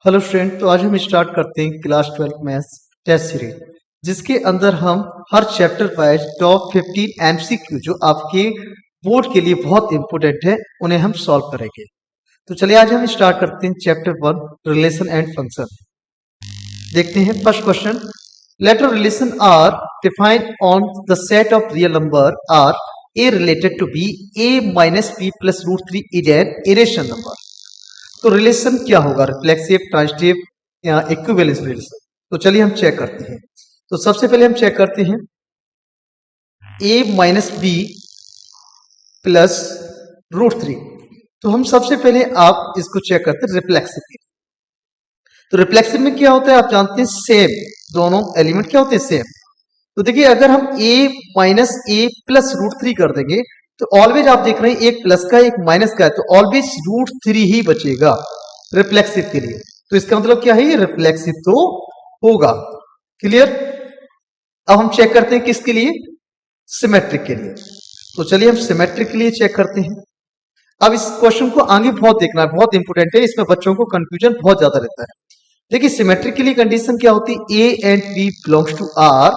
Hello friend, तो आज हम स्टार्ट करते हैं क्लास 12 मैथ्स टेस्ट सीरीज, जिसके अंदर हम हर चैप्टर वाइज टॉप 15 एमसीक्यू जो आपके बोर्ड के लिए बहुत इंपॉर्टेंट है उन्हें हम सॉल्व करेंगे। तो चलिए आज हम स्टार्ट करते हैं चैप्टर 1 रिलेशन एंड फंक्शन। देखते हैं first question. Let a relation R defined on the set of real number R a related to B a minus b plus root 3 is an irrational number. तो relation क्या होगा, reflexive, transitive या equivalence relation. तो चलिए हम check करते हैं। तो सबसे पहले हम चेक करते हैं a minus b plus root 3। तो हम सबसे पहले आप इसको चेक करते हैं रिफ्लेक्सिव में। तो रिफ्लेक्सिव में क्या होता है आप जानते हैं, सेम, दोनों एलिमेंट क्या होते हैं सेम। तो देखिए अगर हम a minus a plus root 3 कर देंगे तो ऑलवेज आप देख रहे हैं एक प्लस का एक माइनस का है, तो ऑलवेज रूट 3 ही बचेगा रिफ्लेक्सिव के लिए। तो इसका मतलब क्या है, ये रिफ्लेक्सिव तो होगा। क्लियर। अब हम चेक करते हैं किसके लिए, सिमेट्रिक के लिए। तो चलिए हम सिमेट्रिक के लिए चेक करते हैं। अब इस क्वेश्चन को आगे बहुत देखना है, बहुत इंपोर्टेंट है, इसमें बच्चों को कंफ्यूजन बहुत ज्यादा रहता है। देखिए सिमेट्रिक के लिए कंडीशन क्या होती है, A and B belongs to R.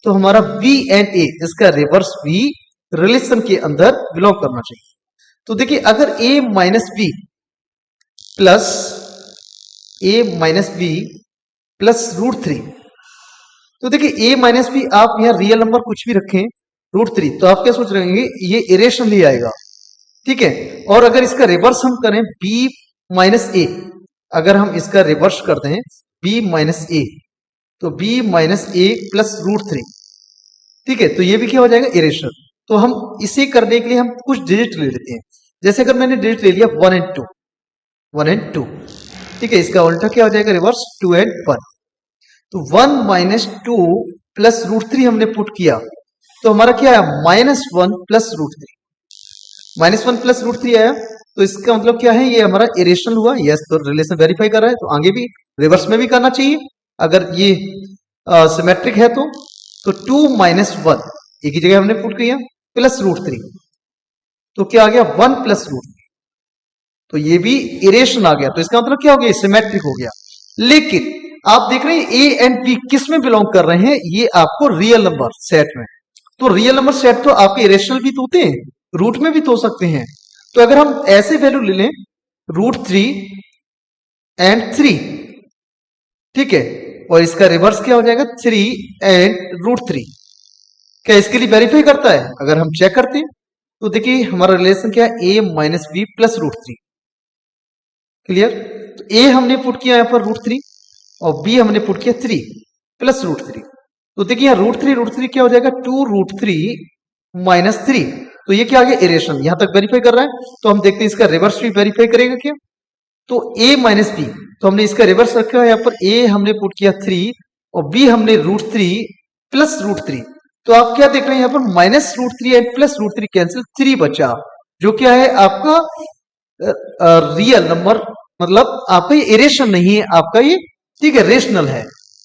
तो हमारा बी एंड ए, इसका रिवर्स भी रिलेशन के अंदर बिलोंग करना चाहिए। तो देखिए अगर a minus b plus root 3, तो देखिए a माइनस बी आप यहां रियल नंबर कुछ भी रखें रूट 3, तो आप क्या सोच रहे हैं ये इरेशनल ही आएगा। ठीक है। और अगर इसका रिवर्स हम करें b माइनस ए, अगर हम इसका रिवर्स कर दें b माइनस ए, तो b माइनस ए प्लस रूट 3, ठीक है, तो ये भी क्या हो जाएगा इरेशनल। तो हम इसे करने के लिए हम कुछ डिजिट ले लेते हैं। जैसे अगर मैंने डिजिट ले लिया 1 एंड 2, ठीक है, इसका उल्टा क्या हो जाएगा रिवर्स 2 एंड 1। तो 1 माइनस 2 प्लस रूट 3 हमने पुट किया, तो हमारा क्या आया minus 1 plus root 3, minus 1 plus root 3 आया। तो इसका मतलब क्या है, ये हमारा इरेशनल हुआ। यस, तो रिलेशन वेरीफाई कर रहा है, तो आगे भी रिवर्स में भी करना चाहिए अगर ये सिमेट्रिक है तो 2 माइनस 1 एक ही जगह हमने पुट किया प्लस रूट 3, तो क्या आ गया 1 प्लस रूट 3, तो ये भी इरेशन आ गया। तो इसका मतलब क्या हो गया, सिमेट्रिक हो गया। लेकिन आप देख रहे हैं ए एंड बी किस में बिलोंग कर रहे हैं, ये आपको रियल नंबर सेट में। तो रियल नंबर सेट तो आपके इरेशनल भी तो होते हैं, रूट में भी तो हो सकते हैं। तो अगर हम ऐसे वैल्यू ले लें रूट 3 एंड 3, ठीक है, और इसका रिवर्स क्या हो जाएगा 3 एंड रूट 3, क्या इसके लिए वेरीफाई करता है। अगर हम चेक करते हैं तो देखिए हमारा रिलेशन क्या है a minus b plus root 3। Clear. तो a हमने पुट किया यहां पर रूट 3 और b हमने पुट किया 3 प्लस रूट 3। तो देखिए यहां रूट 3 क्या हो जाएगा 2 रूट 3 माइनस 3। तो ये क्या आ गया इरेशनल, यहां तक वेरीफाई कर रहा है। तो हम देखते हैं इसका रिवर्स भी वेरीफाई करेगा क्या। तो a माइनस बी, तो हमने इसका रिवर्स रखा है, यहां पर a हमने पुट किया 3 और b हमने रूट 3 प्लस रूट 3। तो आप क्या देख रहे हैं यहां पर minus root 3 and plus root 3 cancel, 3 बचा, जो क्या है आपका रियल नंबर, मतलब आपका ये इरेशनल नहीं है, आपका ये ठीक है रेशनल है।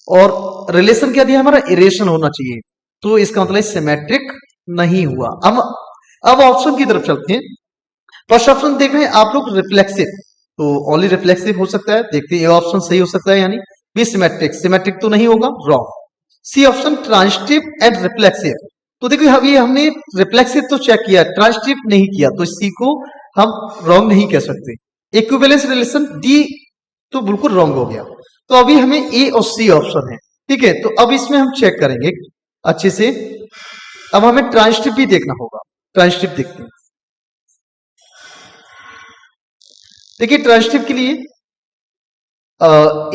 और रिलेशन क्या दिया हमारा, इरेशनल होना चाहिए। तो इसका मतलब सिमेट्रिक नहीं हुआ। अब ऑप्शन की तरफ चलते हैं। फर्स्ट ऑप्शन देख रहे हैं आप लोग रिफ्लेक्सिव, तो ओनली रिफ्लेक्सिव हो सकता है। देखते हैं ये ऑप्शन सही हो सकता है, यानी बी सिमेट्रिक, सिमेट्रिक तो नहीं होगा, wrong. C option transitive and reflexive. तो देखिए अभी हमने रिफ्लेक्सिव तो चेक किया, ट्रांजिटिव नहीं किया, तो सी को हम रॉन्ग नहीं कह सकते। इक्विवेलेंस रिलेशन डी तो बिल्कुल रॉन्ग हो गया। तो अभी हमें ए और सी ऑप्शन है, ठीक है। तो अब इसमें हम चेक करेंगे अच्छे से। अब हमें ट्रांजिटिव भी देखना होगा, ट्रांजिटिव देखते हैं। देखिए ट्रांजिटिव के लिए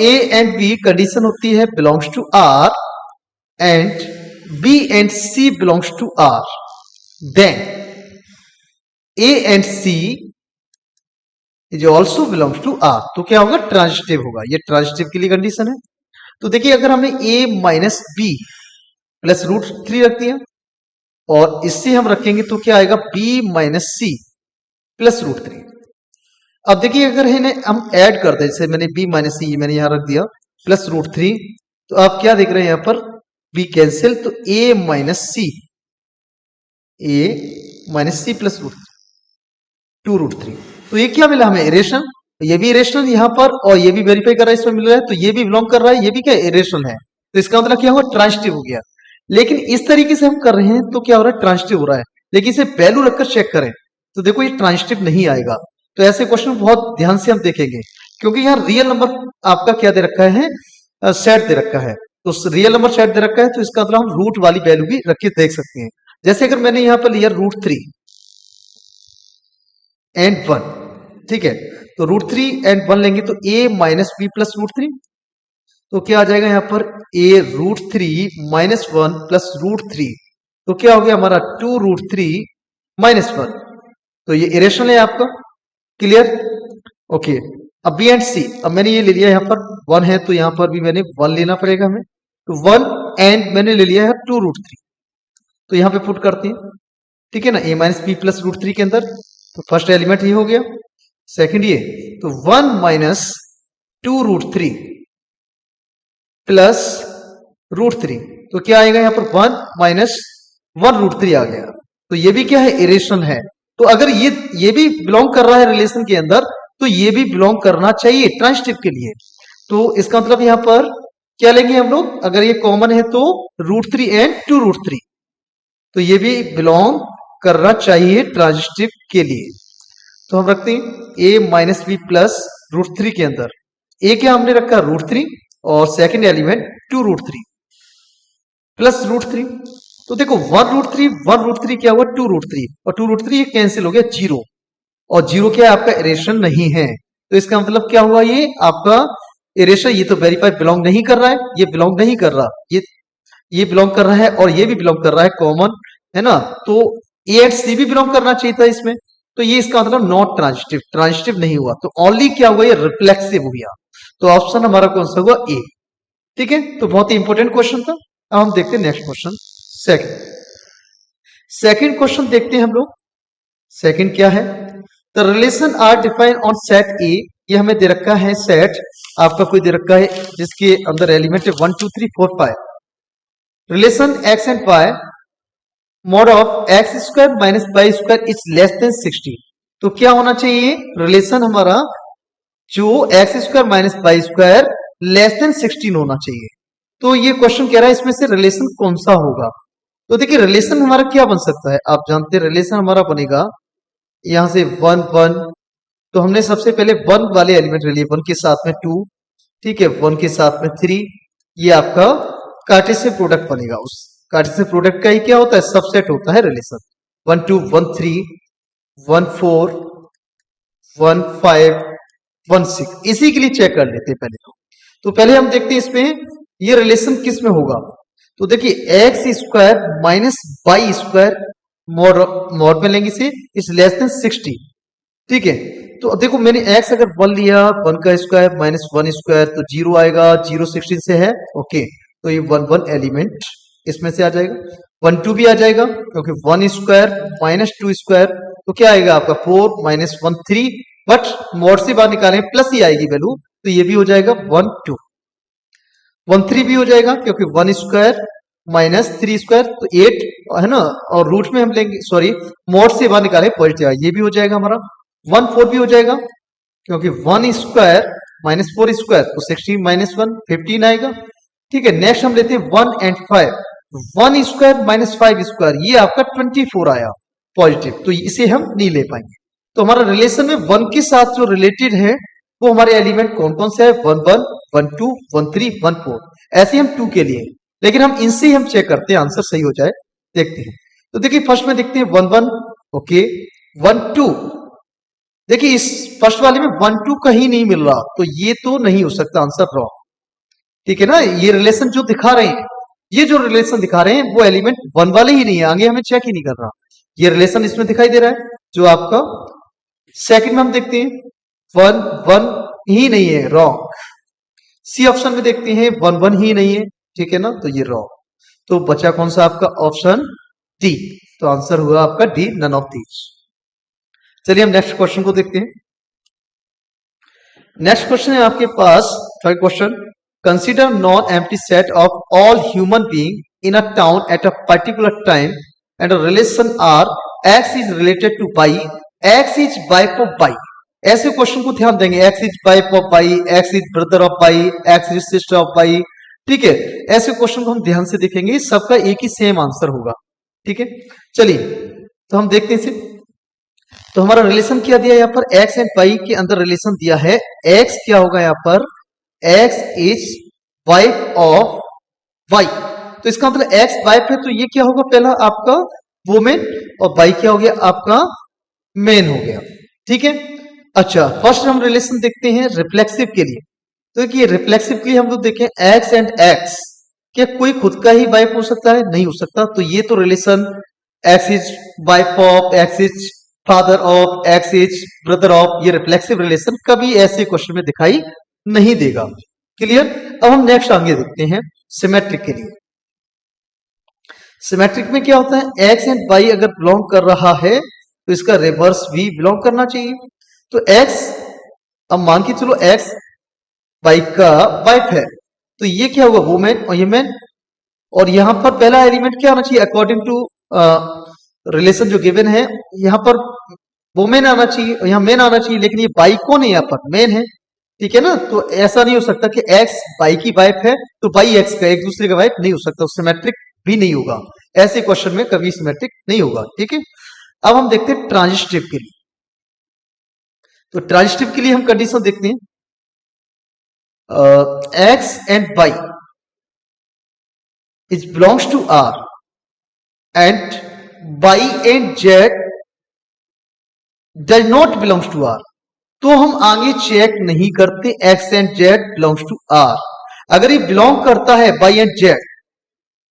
ए एंड बी कंडीशन होती है belongs to R and B and C belongs to R, then A and C is also belongs to R। तो क्या होगा ट्रांजिटिव होगा, ये ट्रांजिटिव के लिए कंडीशन है। तो देखिए अगर हमने A minus b plus root 3 रख दिया और इससे हम रखेंगे तो क्या आएगा B minus c plus root 3। अब देखिए अगर इन्हें हम ऐड कर दें, जैसे मैंने B माइनस सी मैंने यहां रख दिया प्लस रूट 3, तो आप क्या देख रहे हैं यहां पर बी कैंसिल, तो a minus c plus root 2 root 3। तो ये क्या मिला हमें इरेशन, ये भी इरेशनल यहाँ पर, और ये भी वेरीफाई कर रहा है, इसमें मिल रहा है, तो ये भी बिलोंग कर रहा है, ये भी क्या इरेशनल है, तो इसका मतलब क्या हुआ, ट्रांजिटिव हो गया। लेकिन इस तरीके से हम कर रहे हैं तो क्या हो रहा है, ट्रांजिटिव हो रहा है। लेकिन इसे वैल्यू रखकर चेक करें तो देखो ये ट्रांजिटिव नहीं आएगा। तो ऐसे क्वेश्चन बहुत ध्यान से हम देखेंगे, क्योंकि यहाँ रियल नंबर आपका क्या दे रखा है, सेट दे रखा है। तो रियल नंबर सेट दे रखा है, तो इसका मतलब हम रूट वाली वैल्यू भी रख के देख सकते हैं। जैसे अगर मैंने यहाँ पर लिया √3 एंड 1, ठीक है, तो √3 एंड 1 लेंगे तो a माइनस बी प्लस √3, तो क्या आ जाएगा यहाँ पर a √3 माइनस 1 प्लस √3, तो क्या हो गया हमारा 2√3 माइनस 1, तो ये इरेशनल है आपका, क्लियर, ओके। अब बी एंड सी, अब मैंने ये ले लिया यहाँ पर 1 है, तो यहाँ पर भी मैंने 1 लेना पड़ेगा हमें, तो 1 एंड मैंने ले लिया है 2√3, तो यहाँ पे पुट करते हैं, ठीक है ना, a माइनस बी प्लस √3 के अंदर, तो फर्स्ट एलिमेंट ये हो गया, सेकंड ये, तो 1 माइनस 2√3 प्लस √3, तो क्या आएगा यहाँ पर 1 माइनस 1√3 आ गया, तो ये भी क्या है, इरेशनल है। तो अगर ये भी बिलोंग कर रहा है रिलेशन के अंदर, तो ये भी बिलोंग करना चाहिए ट्रांजिटिव के लिए। तो इसका मतलब यहाँ पर क्या लेंगे हम लोग, अगर ये कॉमन है तो √3 एंड 2√3, तो ये भी बिलोंग करना चाहिए ट्रांजिटिव के लिए। तो हम रखते हैं a माइनस बी प्लस √3 के अंदर, a क्या हमने रखा √3 और सेकंड एलिमेंट 2√3 प्लस √3, तो देखो 1√3 क्या हुआ 2√3, और 2√3 ये कैंसिल हो गया 0, और 0 क्या है आपका इरेशन नहीं है, तो इसका मतलब क्या हुआ, ये आपका इरेशन, ये तो वेरीफाई बिलोंग नहीं कर रहा है, ये बिलोंग नहीं कर रहा, ये बिलोंग कर रहा है, और ये भी बिलोंग कर रहा है, कॉमन है ना, तो ए एंड सी भी बिलोंग करना चाहिए था इसमें, तो ये इसका मतलब नॉट ट्रांजिटिव, ट्रांजिटिव नहीं हुआ, तो ओनली क्या हुआ, ये रिफ्लेक्सिव हो गया, तो ऑप्शन हमारा कौन सा हुआ, ए, ठीक है। तो बहुत ही इंपॉर्टेंट क्वेश्चन था। अब हम देखते हैं नेक्स्ट क्वेश्चन, सेकंड क्वेश्चन देखते हैं हम लोग। सेकंड क्या है, the relation R defined on set A, ये हमें दे रखा है सेट आपका कोई दे रखा है जिसके अंदर एलिमेंट है 1 2 3 4 5, relation x and y mod of x square minus y square is less than 60, तो क्या होना चाहिए रिलेशन हमारा, जो x square minus y square less than 16 होना चाहिए। तो ये क्वेश्चन कह रहा है इसमें से रिलेशन कौन सा होगा, तो देखिए रिलेशन हमारा क्या बन सकता है, आप जानते हैं रिलेशन हमारा बनेगा यहां से 1 1, तो हमने सबसे पहले 1 वाले एलिमेंट ले लिए, 1 के साथ में 2, ठीक है, 1 के साथ में 3, ये आपका कार्टेशियन प्रोडक्ट बनेगा, उस कार्टेशियन प्रोडक्ट का ही क्या होता है, सबसेट होता है रिलेशन, 1 2 1 3 1 4 1 5 1 6, इसी के लिए चेक कर लेते हैं पहले। तो पहले हम देखते हैं इसमें ये रिलेशन किस में होगा, तो देखिए x square minus y square mod में लेंगे इसे, इस लेस देन 60, ठीक है। तो देखो मैंने x अगर 1 लिया, 1 का स्क्वायर माइनस 1 स्क्वायर, तो 0 आएगा, 0 16 से है, ओके, तो ये 1 1 एलिमेंट इसमें से आ जाएगा, 1 2 भी आ जाएगा, क्योंकि 1 स्क्वायर माइनस 2 स्क्वायर, तो क्या आएगा आपका 4 माइनस 1 3, बट मॉड से बाहर निकालें प्लस ही आएगी वैल्यू, तो ये भी हो जाएगा 1 2, 1 3 भी हो जाएगा, क्योंकि 1 स्क्वायर माइनस 3 स्क्वायर, तो 8 है ना, और रूट में हम लेंगे, सॉरी मॉड से बाहर निकालें पॉजिटिव, ये भी हो जाएगा हमारा, 1 4 भी हो जाएगा, क्योंकि 1 स्क्वायर माइनस 4 स्क्वायर, तो 16 माइनस 1 15 आएगा, ठीक है। नेक्स्ट हम लेते हैं 1 एंड 5, 1 स्क्वायर माइनस 5 स्क्वायर, ये आपका 24 आया पॉजिटिव, तो इसे हम नहीं ले पाएंगे। तो हमारा रिलेशन में 1 के साथ जो रिलेटेड है वो हमारे एलिमेंट कौन कौन से है, 1 1 1 2 1 3 1 4, ऐसे हम 2 के लिए, लेकिन हम इनसे ही हम चेक करते हैं आंसर सही हो जाए, देखते हैं। तो देखिए फर्स्ट में देखते हैं 1 1, ओके, 1 2, देखिए इस फर्स्ट वाले में 1 2 कहीं नहीं मिल रहा, तो ये तो नहीं हो सकता, आंसर रॉन्ग, ठीक है ना। ये रिलेशन जो दिखा रहे हैं, ये जो रिलेशन दिखा रहे हैं वो एलिमेंट 1 वाले ही नहीं है, आगे हमें चेक ही नहीं कर रहा, ये रिलेशन इसमें दिखाई दे रहा है जो आपका। सेकंड में हम देखते हैं 1 1 ही नहीं है, रॉन्ग। सी ऑप्शन में देखते हैं 1 1 ही नहीं है, ठीक है ना, तो ये रॉन्ग। तो बचा कौन सा आपका ऑप्शन डी, तो आंसर हुआ आपका डी, नन ऑफ दीज। चलिए हम नेक्स्ट क्वेश्चन को देखते हैं। नेक्स्ट क्वेश्चन है आपके पास third question, consider non empty set of all human being in a town at a particular time and relation R X is related to Y, X is Y for Y, ऐसे question को ध्यान देंगे, X is wife of Y, X is brother of Y, X is sister of Y, ठीक है। ऐसे question को हम ध्यान से देखेंगे, सबका एक ही सेम आंसर होगा, ठीक है। चलिए तो हम देखते हैं इसे। तो हमारा रिलेशन क्या दिया यहाँ पर, एक्स एंड वाई के अंदर रिलेशन दिया है, एक्स क्या होगा यहाँ पर, x is wife of y. तो इसका मतलब एक्स वाइफ है, तो ये क्या होगा, पहला आपका वुमेन, और वाई क्या हो गया आपका मेन हो गया, ठीक है। अच्छा, फर्स्ट हम रिलेशन देखते हैं रिफ्लेक्सिव के लिए। तो देखिए रिफ्लेक्सिव के लिए हम लोग देखें एक्स एंड एक्स, क्या कोई खुद का ही वाइफ हो सकता है, नहीं हो सकता। तो ये तो relation x is wife of, x is father of, x is brother of, ये रिफ्लेक्सिव रिलेशन कभी ऐसे क्वेश्चन में दिखाई नहीं देगा। क्लियर। अब हम नेक्स्ट आगे देखते हैं सिमेट्रिक के लिए। सिमेट्रिक में क्या होता है, एक्स एंड वाई अगर बिलोंग कर रहा है तो इसका रिवर्स भी बिलोंग करना चाहिए। तो एक्स, अब मान के चलो एक्स वाई का वाइफ है, तो ये क्या होगा वुमेन और ये मैन, और यहां पर पहला एलिमेंट क्या आना चाहिए अकॉर्डिंग टू रिलेशन जो गिवन है, यहां पर वुमेन आना चाहिए और यहां मैन आना चाहिए, लेकिन ये बाई कौन है, यहाँ पर मैन है, ठीक है ना। तो ऐसा नहीं हो सकता कि एक्स बाई की वाइफ है तो बाई एक्स का एक दूसरे का वाइफ नहीं हो सकता, सिमेट्रिक भी नहीं होगा, ऐसे क्वेश्चन में कभी सिमेट्रिक नहीं होगा, ठीक है। अब हम देखते हैं ट्रांजिटिव के लिए। तो ट्रांजिटिव के लिए हम कंडीशन देखते हैं, x and y is belongs to R and y and z does not belongs to R. तो हम आगे चेक नहीं करते x and z belongs to R. अगर ये बिलोंग करता है वाई एंड जेड,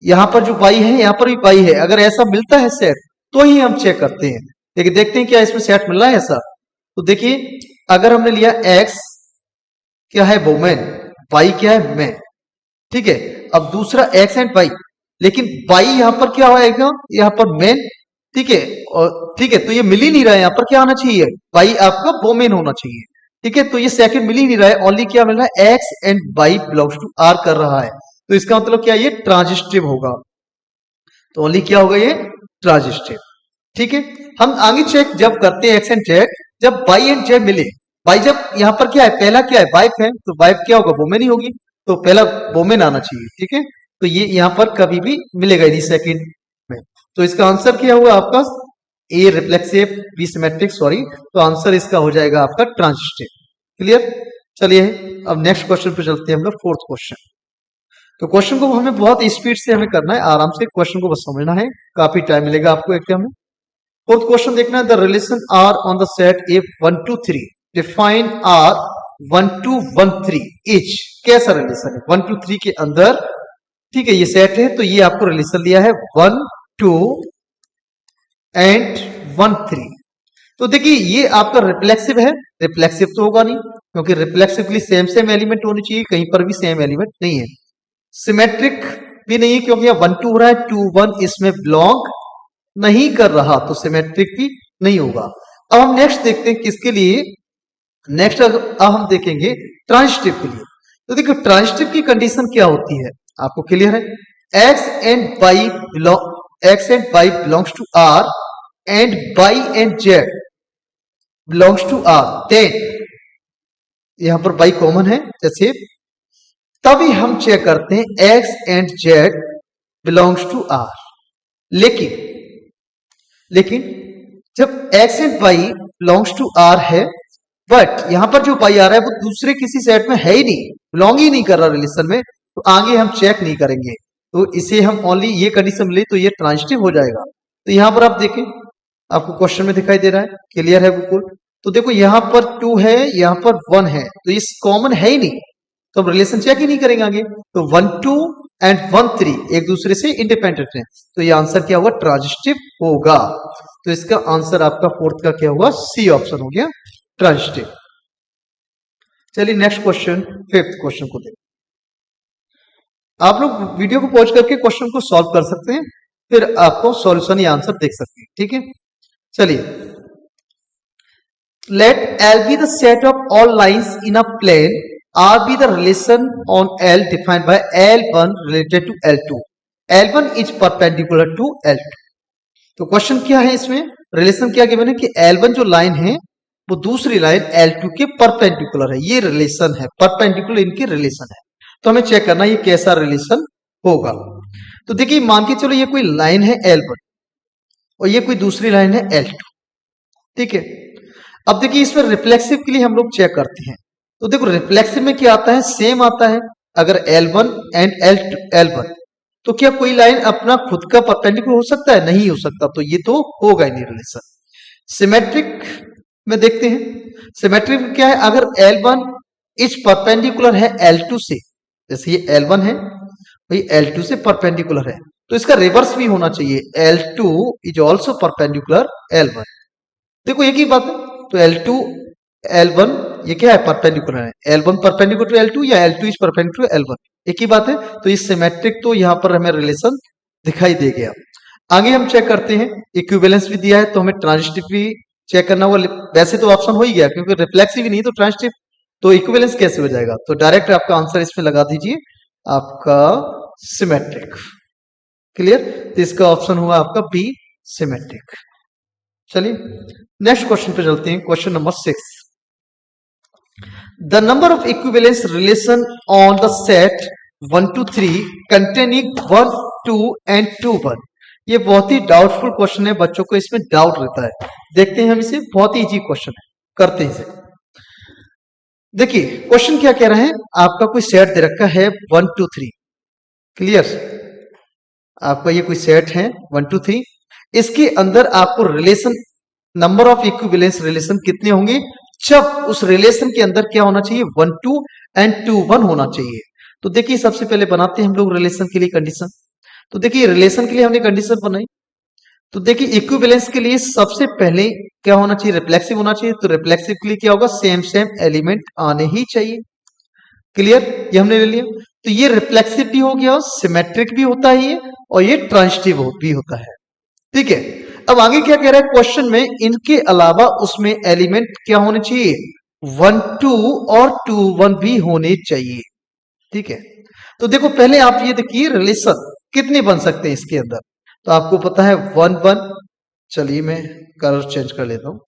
यहां पर जो वाई है यहां पर भी वाई है, अगर ऐसा मिलता है सेट तो ही हम चेक करते हैं। लेकिन देखते हैं क्या इसमें सेट मिल रहा है ऐसा। तो देखिए अगर हमने लिया एक्स क्या है वुमेन, वाई क्या है मैन, ठीक है। अब दूसरा एक्स एंड वाई, लेकिन वाई यहां पर क्या होगा, यहां पर मैन, ठीक है, और ठीक है, तो ये मिल ही नहीं रहा है, यहां पर क्या आना चाहिए, वाई आपका वुमेन होना चाहिए, ठीक है। तो ये सेकंड मिल ही नहीं रहा है, ओनली क्या मिल रहा है x and y belongs to R कर रहा है, तो इसका मतलब क्या, ये ट्रांजिटिव होगा। तो ओनली क्या होगा, ये ट्रांजिटिव, ठीक है। हम आगे चेक जब करते हैं एक्स एंड जेड, जब वाई एंड जेड मिले, वाई जब यहाँ पर क्या है, पहला क्या है वाइफ है, तो वाइफ क्या होगा वुमेन ही होगी, तो पहला वुमेन आना चाहिए, ठीक है। तो ये यहाँ पर कभी भी मिलेगा नहीं सेकंड में। तो इसका आंसर क्या होगा आपका, A reflexive, B symmetric, sorry, तो आंसर इसका हो जाएगा आपका ट्रांजिटिव। क्लियर। चलिए अब नेक्स्ट क्वेश्चन पे चलते हैं हम लोग, फोर्थ क्वेश्चन। तो क्वेश्चन को हमें बहुत स्पीड से हमें करना है, आराम से क्वेश्चन को बस समझना है, काफी टाइम मिलेगा आपको एग्जाम में। फोर्थ क्वेश्चन देखना है, the relation R on the set A 1 2 3 define R 1 2 1 3 each. कैसा रिलेशन है 1 2 3 के अंदर, ठीक है, ये सेट है, तो ये आपको रिलेशन दिया है 1 2 एंड 1 3। तो देखिए ये आपका रिफ्लेक्सिव है, रिफ्लेक्सिव तो होगा नहीं क्योंकि रिफ्लेक्सिव के लिए सेम सेम एलिमेंट होनी चाहिए, कहीं पर भी सेम एलिमेंट नहीं है। सिमेट्रिक भी नहीं है क्योंकि यहाँ 1 2 हो रहा है, 2 1 इसमें बिलोंग नहीं कर रहा, तो सिमेट्रिक भी नहीं होगा। अब हम नेक्स्ट देखते हैं किसके लिए, नेक्स्ट अब हम देखेंगे ट्रांजिटिव के लिए। तो देखो ट्रांजिटिव की कंडीशन क्या होती है, आपको क्लियर है, x and y belongs to R and y and z belongs to R, then यहां पर वाई कॉमन है जैसे, तभी हम चेक करते हैं x and z belongs to R. लेकिन जब x and y belongs to R है, बट यहां पर जो वाई आ रहा है वो दूसरे किसी सेट में है ही नहीं, बिलोंग ही नहीं कर रहा रिलेशन में, तो आगे हम चेक नहीं करेंगे, तो इसे हम ओनली ये कंडीशन मिले तो ये ट्रांजिटिव हो जाएगा। तो यहां पर आप देखें, आपको क्वेश्चन में दिखाई दे रहा है, क्लियर है बिल्कुल। तो देखो यहां पर 2 है, यहां पर 1 है, तो ये कॉमन है ही नहीं, तो हम रिलेशन चेक ही नहीं करेंगे आगे। तो 1 2 एंड 1 3 एक दूसरे से इंडिपेंडेंट है, तो ये आंसर क्या होगा, ट्रांजिटिव होगा। तो इसका आंसर आपका फोर्थ का क्या हुआ, सी ऑप्शन हो गया, ट्रांजिटिव। चलिए नेक्स्ट क्वेश्चन, फिफ्थ क्वेश्चन को देखिए। आप लोग वीडियो को पॉज करके क्वेश्चन को सॉल्व कर सकते हैं, फिर आपको सॉल्यूशन या आंसर देख सकते हैं, ठीक है। चलिए, let L be the set of all lines in a plane, R be the relation on L defined by L1 related to L2, L1 is perpendicular to L2। तो क्वेश्चन क्या है इसमें, रिलेशन क्या गिवन है कि L1 जो line है वो दूसरी लाइन L2 के परपेंडिकुलर है। ये रिलेशन है, परपेंडिकुलर इनकी रिलेशन है। तो हमें चेक करना ये कैसा रिलेशन होगा। तो देखिए मान के चलो ये कोई लाइन है L1 और ये कोई दूसरी लाइन है L2, ठीक है। अब देखिए इसमें रिफ्लेक्सिव के लिए हम लोग चेक करते हैं। तो देखो रिफ्लेक्सिव में क्या आता है, सेम आता है। अगर L1 एंड L1 तो क्या कोई लाइन अपना खुद का परपेंडिकुलर हो सकता है? नहीं हो सकता, तो ये तो होगा ही नहीं रिलेशन। सिमेट्रिक में देखते हैं, सिमेट्रिक में क्या है, अगर L1 इज परपेंडिकुलर है L2 से, जैसे ये L1 है भाई L2 से परपेंडिकुलर है, तो इसका रिवर्स भी होना चाहिए, L2 is also perpendicular L1। देखो एक ही बात है, तो L2 L1 ये क्या है, परपेंडिकुलर है। L1 परपेंडिकुलर टू L2 या L2 इज परपेंडिकुलर L1, एक ही बात है। तो इस सिमेट्रिक तो यहाँ पर हमें रिलेशन दिखाई दे गया। आगे हम चेक करते हैं, इक्विवेलेंस भी दिया है तो हमें ट्रांजिटिव भी चेक करना होगा। वैसे तो ऑप्शन हो ही गया क्योंकि रिफ्लेक्सिव ही नहीं तो ट्रांजिटिव, तो इक्विवेलेंस कैसे हो जाएगा? तो डायरेक्ट आपका आंसर इसमें लगा दीजिए, आपका सिमेट्रिक। क्लियर? तो इसका ऑप्शन हुआ आपका बी, सिमेट्रिक। चलिए नेक्स्ट क्वेश्चन पे चलते हैं, question number 6। The number of equivalence relation on the set 1 to 3 containing 1 2 and 2 1। ये बहुत ही डाउटफुल क्वेश्चन है, बच्चों को इसमें डाउट रहता है। देखते हैं हम इसे, बहुत ही इजी क्वेश्चन है, करते हैं इसे। देखिए क्वेश्चन क्या कह रहे हैं, आपका कोई सेट दे रखा है 1 2 3। क्लियर? आपका ये कोई सेट है 1 2 3, इसके अंदर आपको relation, number of equivalence relation कितने होंगे, जब उस रिलेशन के अंदर क्या होना चाहिए, 1 2 and 2 1 होना चाहिए। तो देखिए सबसे पहले बनाते हैं हम लोग रिलेशन के लिए कंडीशन। तो देखिए रिलेशन के लिए हमने कंडीशन बनाई, तो देखिए इक्विवेलेंस के लिए सबसे पहले क्या होना चाहिए, रिफ्लेक्सिव होना चाहिए। तो रिफ्लेक्सिव के लिए क्या होगा, सेम सेम एलिमेंट आने ही चाहिए। क्लियर? ये हमने ले लिया। तो ये रिफ्लेक्सिव भी हो गया, सिमेट्रिक भी होता है ये, और ये ट्रांजिटिव भी होता है। ठीक है, अब आगे क्या कह रहा है क्वेश्चन में, इनके अलावा उसमें एलिमेंट क्या होने चाहिए, 1 2 और 2 1 भी होने चाहिए। ठीक है, तो देखो पहले आप ये देखिए रिलेशन कितने बन सकते हैं इसके अंदर, तो आपको पता है 1 1। चलिए मैं कलर चेंज कर लेता हूं।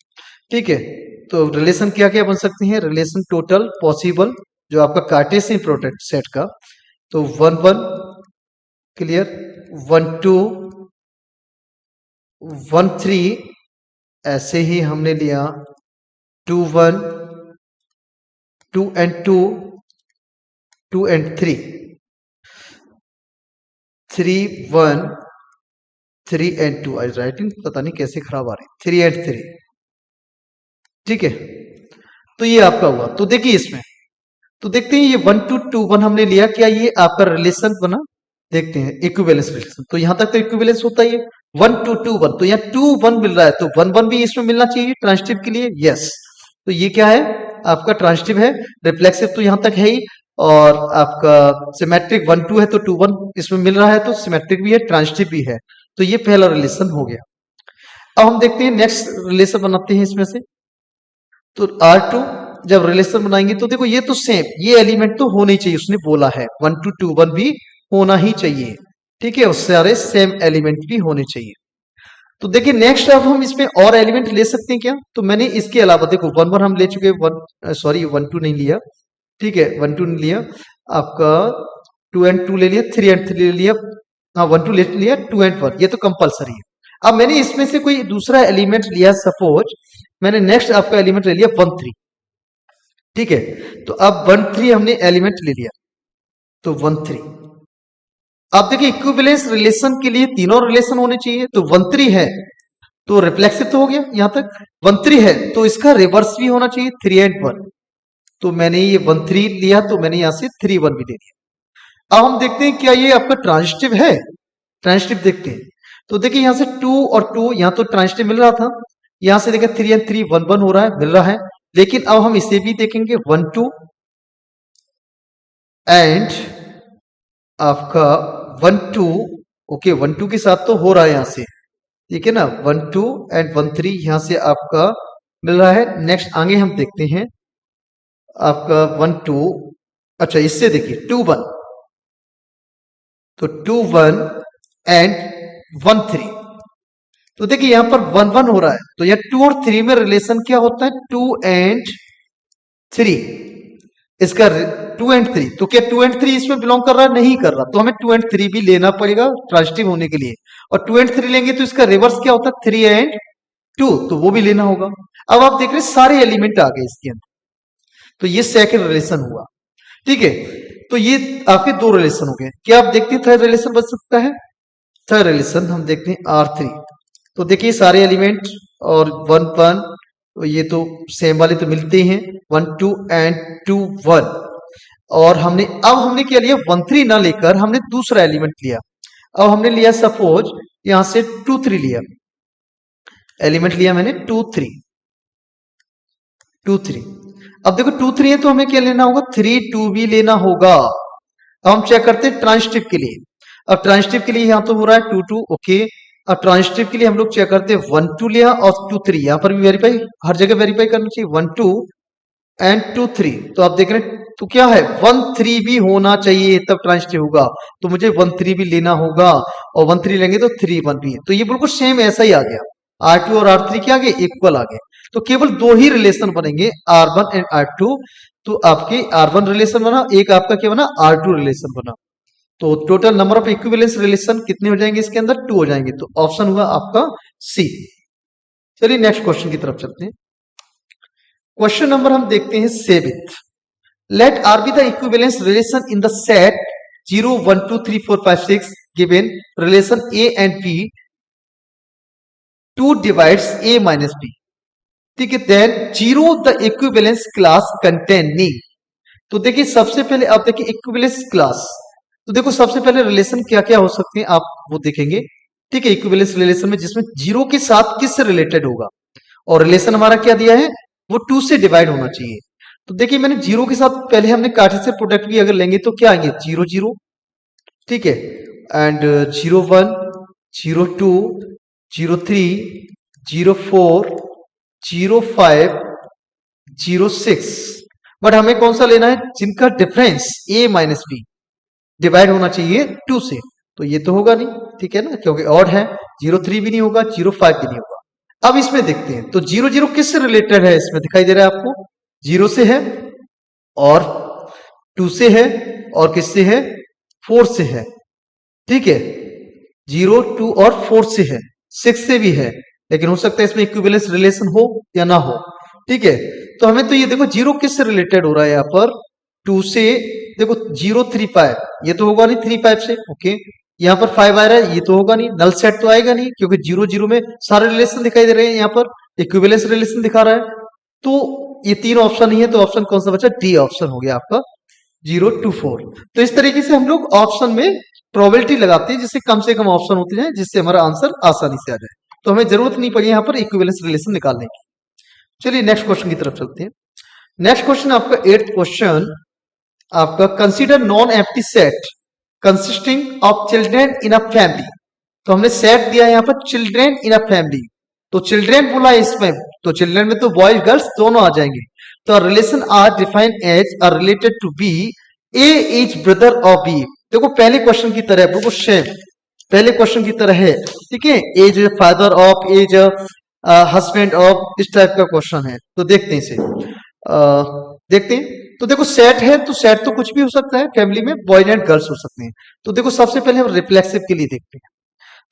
ठीक है, तो रिलेशन क्या क्या बन सकते हैं, रिलेशन टोटल पॉसिबल जो आपका कार्टेशियन प्रोडक्ट सेट का, तो 1 1। क्लियर? 1 2 1 3, ऐसे ही हमने लिया 2 1 2 and 2 2 and 3 3 1 3 and 2। आज राइटिंग पता नहीं कैसे खराब आ रही, 3 and 3। ठीक है, तो ये आपका हुआ। तो देखिए इसमें तो देखते हैं ये 1 2 2 1 हमने लिया, क्या ये आपका रिलेशन बना? देखते हैं इक्विवेलेंस रिलेशन, तो यहां तक तो इक्विवेलेंस होता ही है। 1 2 2 1, तो यहाँ 2 1 मिल रहा है, तो 1 1 भी इसमें मिलना चाहिए ट्रांजिटिव के लिए। यस, तो ये क्या है, आपका ट्रांजिटिव है। रिफ्लेक्सिव तो यहां तक है ही, और आपका सिमेट्रिक 1 2 है तो 2 1 इसमें मिल रहा है, तो सिमेट्रिक भी है ट्रांजिटिव भी है। तो ये पहला रिलेशन हो गया। अब हम देखते हैं नेक्स्ट रिलेशन बनाते हैं इसमें से। तो R2 जब रिलेशन बनाएंगे तो देखो ये तो सेम, ये एलिमेंट तो होने चाहिए, उसने बोला है 1 2 2 1 भी होना ही चाहिए। ठीक है, उससे सारे सेम एलिमेंट भी होने चाहिए। तो देखिए नेक्स्ट अब हम इसमें और एलिमेंट ले सकते हैं क्या, तो मैंने इसके अलावा देखो 1 1 हम ले चुके, 1 2 नहीं लिया। ठीक है, 1 2 नहीं लिया, आपका 2 and 2 ले लिया, 3 and 3 ले लिया, हाँ 1 2 ले लिया, 2 and 1 ये तो कंपलसरी है। अब मैंने इसमें से कोई दूसरा एलिमेंट लिया, सपोज मैंने नेक्स्ट आपका एलिमेंट ले लिया 1 3। ठीक है, तो अब 1 3 हमने एलिमेंट ले लिया, तो 1 3। अब देखिए इक्विवेलेंस रिलेशन के लिए तीनों रिलेशन होने चाहिए, तो 1 3 है तो रिफ्लेक्सिव तो हो गया यहां तक, 1 3 है तो इसका रिवर्स भी होना चाहिए 3 and 1। तो मैंने ये 1 3 लिया, तो मैंने यहां से 3 1 भी ले लिया। अब हम देखते हैं क्या ये आपका ट्रांजिटिव है, ट्रांजिटिव देखते हैं। तो देखिए यहां से 2 और 2 यहां तो ट्रांजिटिव मिल रहा था, यहां से देखिए 3 and 3 1 1 हो रहा है, मिल रहा है। लेकिन अब हम इसे भी देखेंगे 1 2 एंड आपका 1 2। ओके, 1 2 के साथ तो हो रहा है यहां से, ठीक है ना, 1 2 एंड 1 3 यहां से आपका मिल रहा है। नेक्स्ट आगे हम देखते हैं आपका 1 2, अच्छा इससे देखिए 2 1, तो 2 1 एंड 1 3, तो देखिए यहाँ पर 1 1 हो रहा है, तो यह 2 और 3 में रिलेशन क्या होता है, 2 एंड 3। इसका 2 एंड 3, तो क्या 2 एंड 3 इसमें बिलोंग कर रहा है, नहीं कर रहा, तो हमें 2 एंड 3 भी लेना पड़ेगा ट्रांजिटिव होने के लिए। और 2 एंड 3 लेंगे तो इसका रिवर्स क्या होता है, 3 एंड 2, तो वो भी लेना होगा। अब आप देख रहे हैं सारे एलिमेंट आ गए इसके अंदर, तो ये सेकंड रिलेशन हुआ। ठीक है, तो ये आपके दो रिलेशन हो गए। क्या आप देखते हैं थर्ड रिलेशन बच सकता है? थर्ड रिलेशन हम देखते हैं R3। तो देखिए सारे एलिमेंट और 1 1, तो ये तो सेम वाले तो मिलते ही हैं, 1 2 एंड 2 1। और हमने क्या लिया, 1 3 ना लेकर हमने दूसरा एलिमेंट लिया। अब हमने लिया सपोज यहां से 2 3 लिया, एलिमेंट लिया मैंने 2 3 2 3। अब देखो 2 3 है तो हमें क्या लेना होगा, 3 2 भी लेना होगा। अब हम चेक करते हैं ट्रांजिटिव के लिए। अब ट्रांजिटिव के लिए यहां तो हो रहा है 2 2, ओके। अब ट्रांजिटिव के लिए हम लोग चेक करते हैं 1 2 लिया और 2 3, यहां पर भी वेरीफाई, हर जगह वेरीफाई करना चाहिए, 1 2 एंड 2 3। तो आप देख रहे हैं तो क्या है, 1 3 भी होना चाहिए तब ट्रांजिटिव होगा, तो मुझे 1 3 भी लेना होगा, और 1 3 लेंगे तो 3 1 भी है। तो ये बिल्कुल सेम ऐसा ही आ गया, R2 और R3 क्या आ गए, इक्वल आ गए। तो केवल दो ही रिलेशन बनेंगे, R1 एंड R2। तो आपके R1 रिलेशन बना, एक आपका क्या बना, R2 रिलेशन बना। तो total number of equivalence relation कितने हो जाएंगे इसके अंदर, 2 हो जाएंगे। तो ऑप्शन हुआ आपका सी। चलिए नेक्स्ट क्वेश्चन की तरफ चलते हैं। क्वेश्चन नंबर हम देखते हैं 7th। Let R be the equivalence relation in the set 0 1 2 3 4 5 6 given relation A and B 2 divides a minus b। ठीक है, then 0 the equivalence class containing. तो देखिए सबसे पहले आप देखिए इक्विवेलेंस क्लास, तो देखो सबसे पहले रिलेशन क्या क्या हो सकते हैं आप वो देखेंगे। ठीक है, इक्विवेलेंस रिलेशन में जिसमें 0 के साथ किससे रिलेटेड होगा, और रिलेशन हमारा क्या दिया है, वो 2 से डिवाइड होना चाहिए। तो देखिए मैंने 0 के साथ पहले हमने कार्टेशियन प्रोडक्ट भी अगर लेंगे तो क्या आएंगे, 0 0, ठीक है, एंड 0 1 0 2 0 3 0 4 0 5 0 6। बट हमें कौन सा लेना है, जिनका difference a minus b divide होना चाहिए 2 से। तो ये तो होगा नहीं, ठीक है ना, क्योंकि ऑड है। 0 3 भी नहीं होगा, 0 5 भी नहीं होगा। अब इसमें देखते हैं, तो 0 0 किससे रिलेटेड है, इसमें दिखाई दे रहा है आपको, 0 से है और 2 से है और किससे है, 4 से है। ठीक है, 0 2 और 4 से है, 6 से भी है, लेकिन हो सकता है इसमें इक्विवेलेंस रिलेशन हो या ना हो। ठीक है, तो हमें तो ये देखो 0 किससे रिलेटेड हो रहा है, यहाँ पर 2 से, देखो 0 3 5, ये तो होगा नहीं 3 5 से, ओके। यहाँ पर 5 आ रहा है, ये तो होगा नहीं, नल सेट तो आएगा नहीं, क्योंकि 0 0 में सारे रिलेशन दिखाई दे रहे हैं, यहाँ पर इक्विवेलेंस रिलेशन दिखा रहा है। तो ये तीन ऑप्शन ही है, तो ऑप्शन कौन सा बचा, डी ऑप्शन हो गया आपका, 0 2 4। तो इस तरीके से हम लोग ऑप्शन में प्रोबेबिलिटी लगाते हैं, जिससे कम से कम ऑप्शन होते जाए, जिससे हमारा आंसर आसानी से आ जाए। तो हमें जरूरत नहीं पड़ी यहाँ पर इक्विवेलेंस रिलेशन निकालने की। चलिए नेक्स्ट क्वेश्चन की तरफ चलते हैं। नेक्स्ट क्वेश्चन आपका 8th क्वेश्चन आपका, consider non empty set consisting of children in a family. तो हमने सेट दिया है यहाँ पर चिल्ड्रेन इन अ फैमिली, तो चिल्ड्रेन बोला है इसमें, तो चिल्ड्रेन में तो बॉयज गर्ल्स दोनों आ जाएंगे। तो relation R define as R related to B, A is brother of B. देखो पहले क्वेश्चन की तरह, बिल्कुल सेम पहले क्वेश्चन की तरह है, ठीक है, as father of, as husband of, इस टाइप का क्वेश्चन है। तो देखते हैं इसे, देखते हैं। तो देखो सेट है, तो सेट तो कुछ भी हो सकता है, फैमिली में बॉयज एंड गर्ल्स हो सकते हैं। तो देखो सबसे पहले हम रिफ्लेक्सिव के लिए देखते हैं,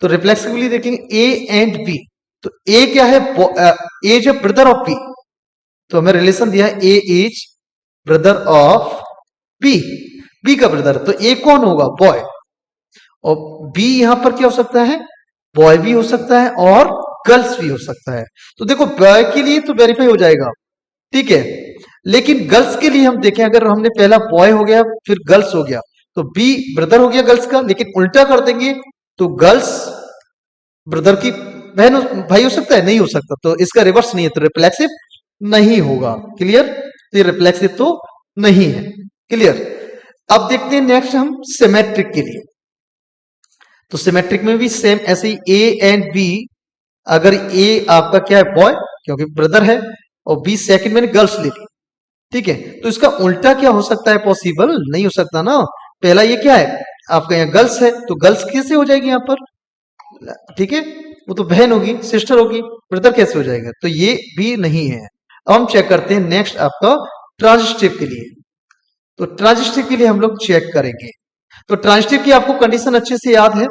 तो रिफ्लेक्सिव के लिए देखेंगे ए एंड बी। तो ए क्या है, एज है ब्रदर ऑफ बी, तो हमें रिलेशन दिया है A is brother of B, B का ब्रदर, तो ए कौन होगा, बॉय, और बी यहां पर क्या हो सकता है, बॉय भी हो सकता है और गर्ल्स भी हो सकता है। तो देखो बॉय के लिए तो वेरीफाई हो जाएगा, ठीक है, लेकिन गर्ल्स के लिए हम देखें, अगर हमने पहला बॉय हो गया फिर गर्ल्स हो गया, तो बी ब्रदर हो गया गर्ल्स का, लेकिन उल्टा कर देंगे तो गर्ल्स ब्रदर की बहन भाई हो सकता है, नहीं हो सकता, तो इसका रिवर्स नहीं है, तो रिफ्लेक्सिव नहीं होगा। क्लियर, तो ये रिफ्लेक्सिव तो नहीं है। क्लियर, अब देखते हैं नेक्स्ट हम सिमेट्रिक के लिए। तो सिमेट्रिक में भी सेम ऐसे ही ए एंड बी, अगर ए आपका क्या है, बॉय, क्योंकि ब्रदर है, और बी सेकंड मैंने गर्ल्स ले ली, ठीक है, तो इसका उल्टा क्या हो सकता है, पॉसिबल नहीं हो सकता ना। पहला ये क्या है आपका, यहाँ गर्ल्स है, तो गर्ल्स कैसे हो जाएगी यहाँ पर, ठीक है, वो तो बहन होगी, सिस्टर होगी, ब्रदर कैसे हो जाएगा? तो ये भी नहीं है। अब हम चेक करते हैं नेक्स्ट आपका ट्रांजिटिव के लिए। तो ट्रांजिटिव के लिए हम लोग चेक करेंगे। तो ट्रांजिटिव की आपको कंडीशन अच्छे से याद है।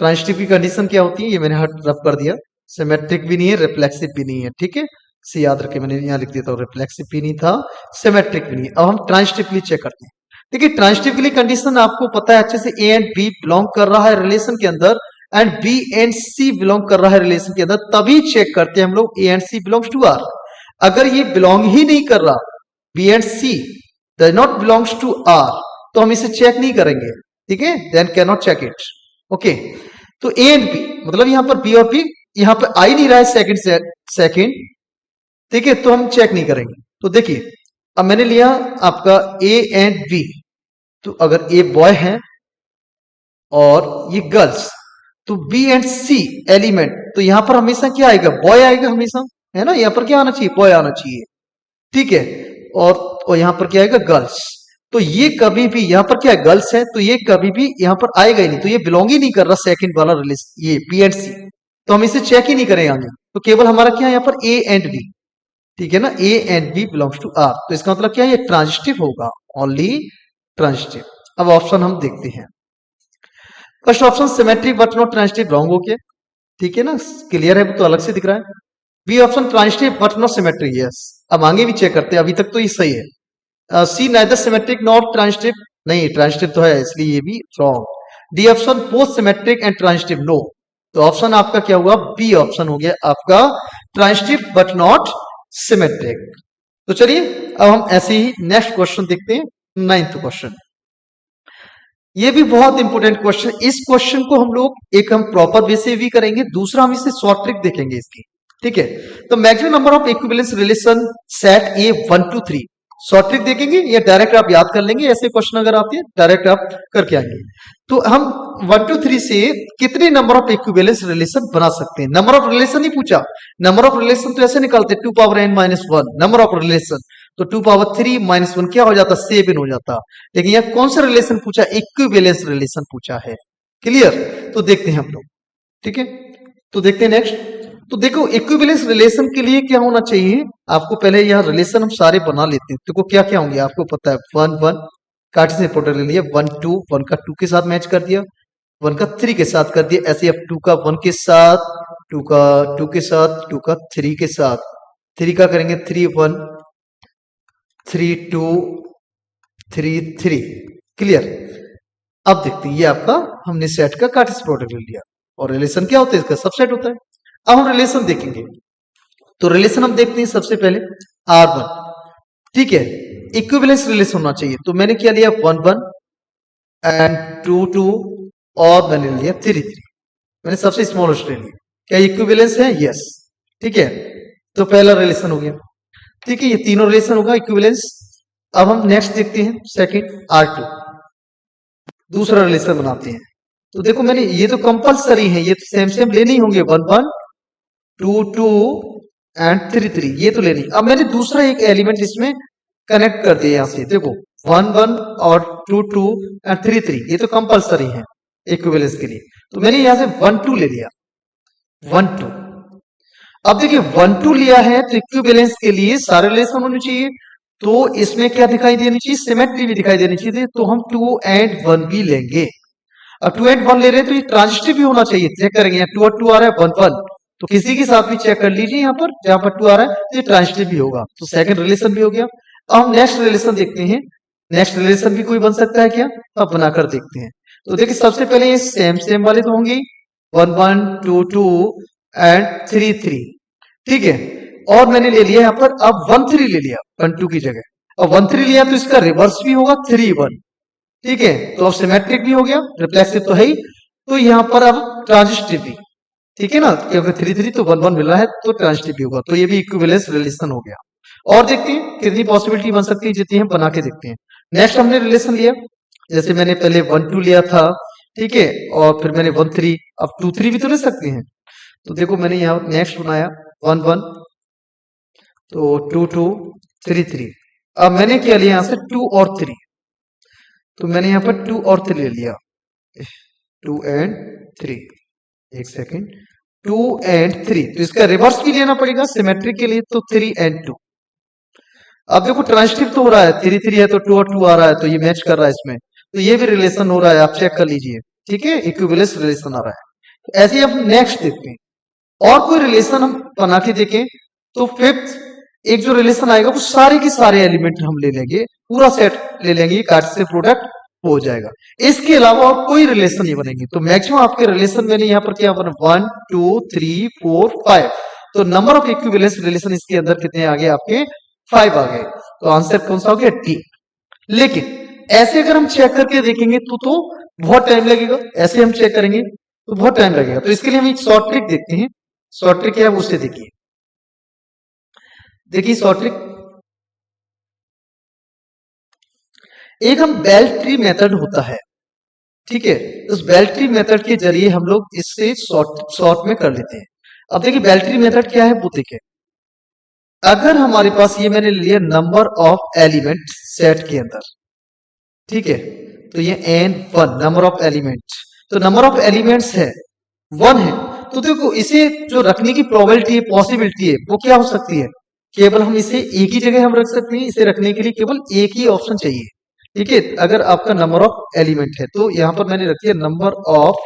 ट्रांजिटिव की कंडीशन क्या होती है, ये मैंने हाथ रब कर दिया। सिमेट्रिक भी नहीं है, रिफ्लेक्सिव भी नहीं है, ठीक है, इसे याद रखे, मैंने यहाँ लिख दिया था, रिफ्लेक्सिव भी नहीं था, सिमेट्रिक भी नहीं है। अब हम ट्रांजिटिव के लिए चेक करते हैं। देखिए ट्रांजिटिव के लिए कंडीशन आपको पता है अच्छे से, ए एंड बी बिलोंग कर रहा है रिलेशन के अंदर and B and C belong कर रहा है रिलेशन के अंदर, तभी चेक करते हैं हम लोग A and C belongs to R. अगर ये बिलोंग ही नहीं कर रहा, B and C does not belongs to R, तो हम इसे चेक नहीं करेंगे, ठीक है, then can not check it. Okay, तो ए एंड बी मतलब यहां पर बी और बी यहां पर आ ही नहीं रहा है सेकंड, ठीक है, तो हम चेक नहीं करेंगे। तो देखिए अब मैंने लिया आपका ए एंड बी, तो अगर ए बॉय है और ये गर्ल्स, तो बी एंड सी एलिमेंट, तो यहां पर हमेशा क्या आएगा, बॉय आएगा हमेशा, है ना, यहां पर क्या आना चाहिए, बॉय आना चाहिए, ठीक है, और यहां पर क्या आएगा, गर्ल्स। तो ये कभी भी यहां पर क्या है, गर्ल्स है, तो ये कभी भी यहां पर आएगा ही नहीं, तो ये बिलोंग ही नहीं कर रहा सेकंड वाला रिलेशन, ये बी एंड सी, तो हम इसे चेक ही नहीं करेंगे। तो केवल हमारा क्या है यहाँ पर ए एंड बी, ठीक है ना, A and B belongs to R, तो इसका मतलब क्या है, ये ट्रांजिटिव होगा, ओनली ट्रांजिटिव। अब ऑप्शन हम देखते हैं। First option symmetric but not transitive, wrong हो गया, ठीक है ना, क्लियर है, वो तो अलग से दिख रहा है। B option transitive but not symmetric, yes. अब आगे भी चेक करते हैं, अभी तक तो ये सही है। C neither symmetric not transitive, नहीं ट्रांजिटिव तो है, इसलिए ये भी wrong. D option both symmetric and transitive, no. तो ऑप्शन आपका क्या हुआ, बी ऑप्शन हो गया आपका, ट्रांजिटिव बट नॉट सिमेट्रिक। तो चलिए अब हम ऐसे ही नेक्स्ट क्वेश्चन देखते हैं, 9th क्वेश्चन। ये भी बहुत इंपॉर्टेंट क्वेश्चन, इस क्वेश्चन को हम लोग एक हम प्रॉपर वे से भी करेंगे, दूसरा हम इसे शॉर्ट ट्रिक देखेंगे इसकी, ठीक है। तो maximum number of equivalence relation set A 1 to 3, short trick देखेंगे या डायरेक्ट आप याद कर लेंगे, ऐसे क्वेश्चन अगर आते हैं डायरेक्ट आप करके आएंगे। तो हम 1 to 3 से कितने नंबर ऑफ इक्विवेलेंस रिलेशन बना सकते हैं, नंबर ऑफ रिलेशन ही पूछा, नंबर ऑफ रिलेशन तो ऐसे निकालते 2 power n - 1 number of relation, तो 2 power 3 - 1 क्या हो जाता, 7 हो जाता। लेकिन यह कौन सा रिलेशन पूछा, इक्विवेलेंस रिलेशन पूछा है, क्लियर। तो देखते हैं हम लोग, ठीक है, तो देखते हैं नेक्स्ट। तो देखो इक्विवेलेंस रिलेशन के लिए क्या होना चाहिए, आपको पहले यह रिलेशन हम सारे बना लेते हैं। देखो क्या क्या होंगे आपको पता है, 1 1 कार्टेशियन रिपोर्टर ले लिया, 1 2 1 का 2 के साथ मैच कर दिया, 1 का 3 के साथ कर दिया, ऐसे अब 2 का 1 के साथ, 2 का 2 के साथ, 2 का 3 के साथ, 3 का करेंगे 3 1 3 2 3 3, क्लियर। अब देखते हैं ये आपका हमने सेट का कार्टेशियन प्रोडक्ट ले लिया, और रिलेशन क्या होता है, इसका सबसेट होता है। अब हम रिलेशन देखेंगे, तो रिलेशन हम देखते हैं सबसे पहले R1, ठीक है, इक्विवेलेंस रिलेशन होना चाहिए, तो मैंने क्या लिया 1 1 एंड 2 2 और मैंने लिया 3 3, मैंने सबसे स्मॉलेस्ट ले लिया, क्या इक्विवेलेंस है, यस, ठीक है, तो पहला रिलेशन हो गया, ठीक है, ये तीनों रिलेशन होगा इक्विवेलेंस। अब हम नेक्स्ट देखते हैं सेकंड R2, दूसरा रिलेशन बनाते हैं। तो देखो मैंने ये तो कंपलसरी है, ये तो सेम सेम लेने ही होंगे, 1 1 2 2 एंड 3 3, ये तो लेनी। अब मैंने दूसरा एक एलिमेंट इसमें कनेक्ट कर दिया, यहां से देखो 1 1 और 2 2 एंड 3 3, ये तो कंपलसरी है इक्विवेलेंस के लिए, तो मैंने यहां से 1 2 ले लिया, 1 2। अब देखिए 1 2 लिया है, तो इक्विवेलेंस के लिए सारे रिलेशन होने चाहिए, तो इसमें क्या दिखाई देनी चाहिए, सिमेट्री भी दिखाई देनी चाहिए, तो हम 2 एंड 1 भी लेंगे। अब 2 एंड 1 ले रहे हैं तो ये ट्रांजिटिव भी होना चाहिए, चेक करेंगे 2 और 2 आ रहा है 1 1, तो किसी के साथ भी चेक कर लीजिए, यहाँ पर जहां पर 2 आ रहा है तो ये ट्रांजिटिव भी होगा, तो सेकंड रिलेशन भी हो गया। अब हम नेक्स्ट रिलेशन देखते हैं, नेक्स्ट रिलेशन भी कोई बन सकता है क्या, अब बनाकर देखते हैं। तो देखिए सबसे पहले ये सेम सेम वाले तो होंगे 1 1 2 2 एंड 3 3, ठीक है, और मैंने ले लिया यहाँ पर अब 1 3 ले लिया 1 2 की जगह, अब 1 3 लिया तो इसका रिवर्स भी होगा 3 1, ठीक है, तो अब सिमेट्रिक भी हो गया, रिफ्लेक्सिव तो है ही, तो यहाँ पर अब ट्रांजिटिव भी, ठीक है ना, क्योंकि 3 3 तो 1 1 मिल रहा है, तो ट्रांजिटिव भी होगा, तो ये भी इक्विवेलेंस रिलेशन हो गया। और देखते हैं कितनी पॉसिबिलिटी बन सकती है, जितनी हम बना के देखते हैं। नेक्स्ट हमने रिलेशन लिया, जैसे मैंने पहले 1 2 लिया था, ठीक है, और फिर मैंने 1 3, अब 2 3 भी तो ले सकते हैं, तो देखो मैंने यहाँ नेक्स्ट बनाया 1 1, तो 2 2 3 3, अब मैंने क्या लिया यहाँ से 2 और 3, तो मैंने यहाँ पर 2 और 3 ले लिया, 2 एंड 3, एक सेकेंड, 2 and 3, तो इसका रिवर्स भी लेना पड़ेगा सिमेट्रिक के लिए, तो 3 and 2। अब देखो ट्रांजिटिव तो हो रहा है, 3 3 है तो 2 और 2 आ रहा है, तो ये मैच कर रहा है इसमें, तो ये भी रिलेशन हो रहा है, आप चेक कर लीजिए, ठीक है, इक्विवेलेंस रिलेशन आ रहा है। तो ऐसे ही हम नेक्स्ट देखते हैं, और कोई रिलेशन हम बना के देखें, तो फिफ्थ एक जो रिलेशन आएगा वो सारे के सारे एलिमेंट हम ले लेंगे, पूरा सेट ले लेंगे, कार्टेशियन प्रोडक्ट हो जाएगा। इसके अलावा और कोई रिलेशन नहीं बनेंगे, तो मैक्सिमम आपके रिलेशन मैंने यहाँ पर क्या बना, 1 2 3 4 5, तो नंबर ऑफ इक्विवेलेंस रिलेशन इसके अंदर कितने आ गए आपके, 5 आ गए, तो आंसर कौन सा हो गया, डी। लेकिन ऐसे अगर हम चेक करके देखेंगे तो बहुत टाइम लगेगा, ऐसे हम चेक करेंगे तो बहुत टाइम लगेगा, तो इसके लिए हम एक शॉर्ट ट्रिक देखते हैं। शॉर्ट ट्रिक क्या है उसे देखिए, देखिए शॉर्ट ट्रिक, एक हम बेल ट्री मेथड होता है, ठीक है, उस बेल ट्री मेथड के जरिए हम लोग इससे शॉर्ट में कर लेते हैं। अब देखिए बेल ट्री मेथड क्या है वो देखिए, अगर हमारे पास ये मैंने लिया नंबर ऑफ एलिमेंट सेट के अंदर, ठीक है, तो ये n1 नंबर ऑफ एलिमेंट, तो नंबर ऑफ एलिमेंट्स है 1 है, तो देखो इसे जो रखने की प्रोबेबिलिटी है, पॉसिबिलिटी है, वो क्या हो सकती है, केवल हम इसे एक ही जगह हम रख सकते हैं, इसे रखने के लिए केवल एक ही ऑप्शन चाहिए, ठीक है। अगर आपका नंबर ऑफ एलिमेंट है तो यहां पर मैंने रखी है नंबर ऑफ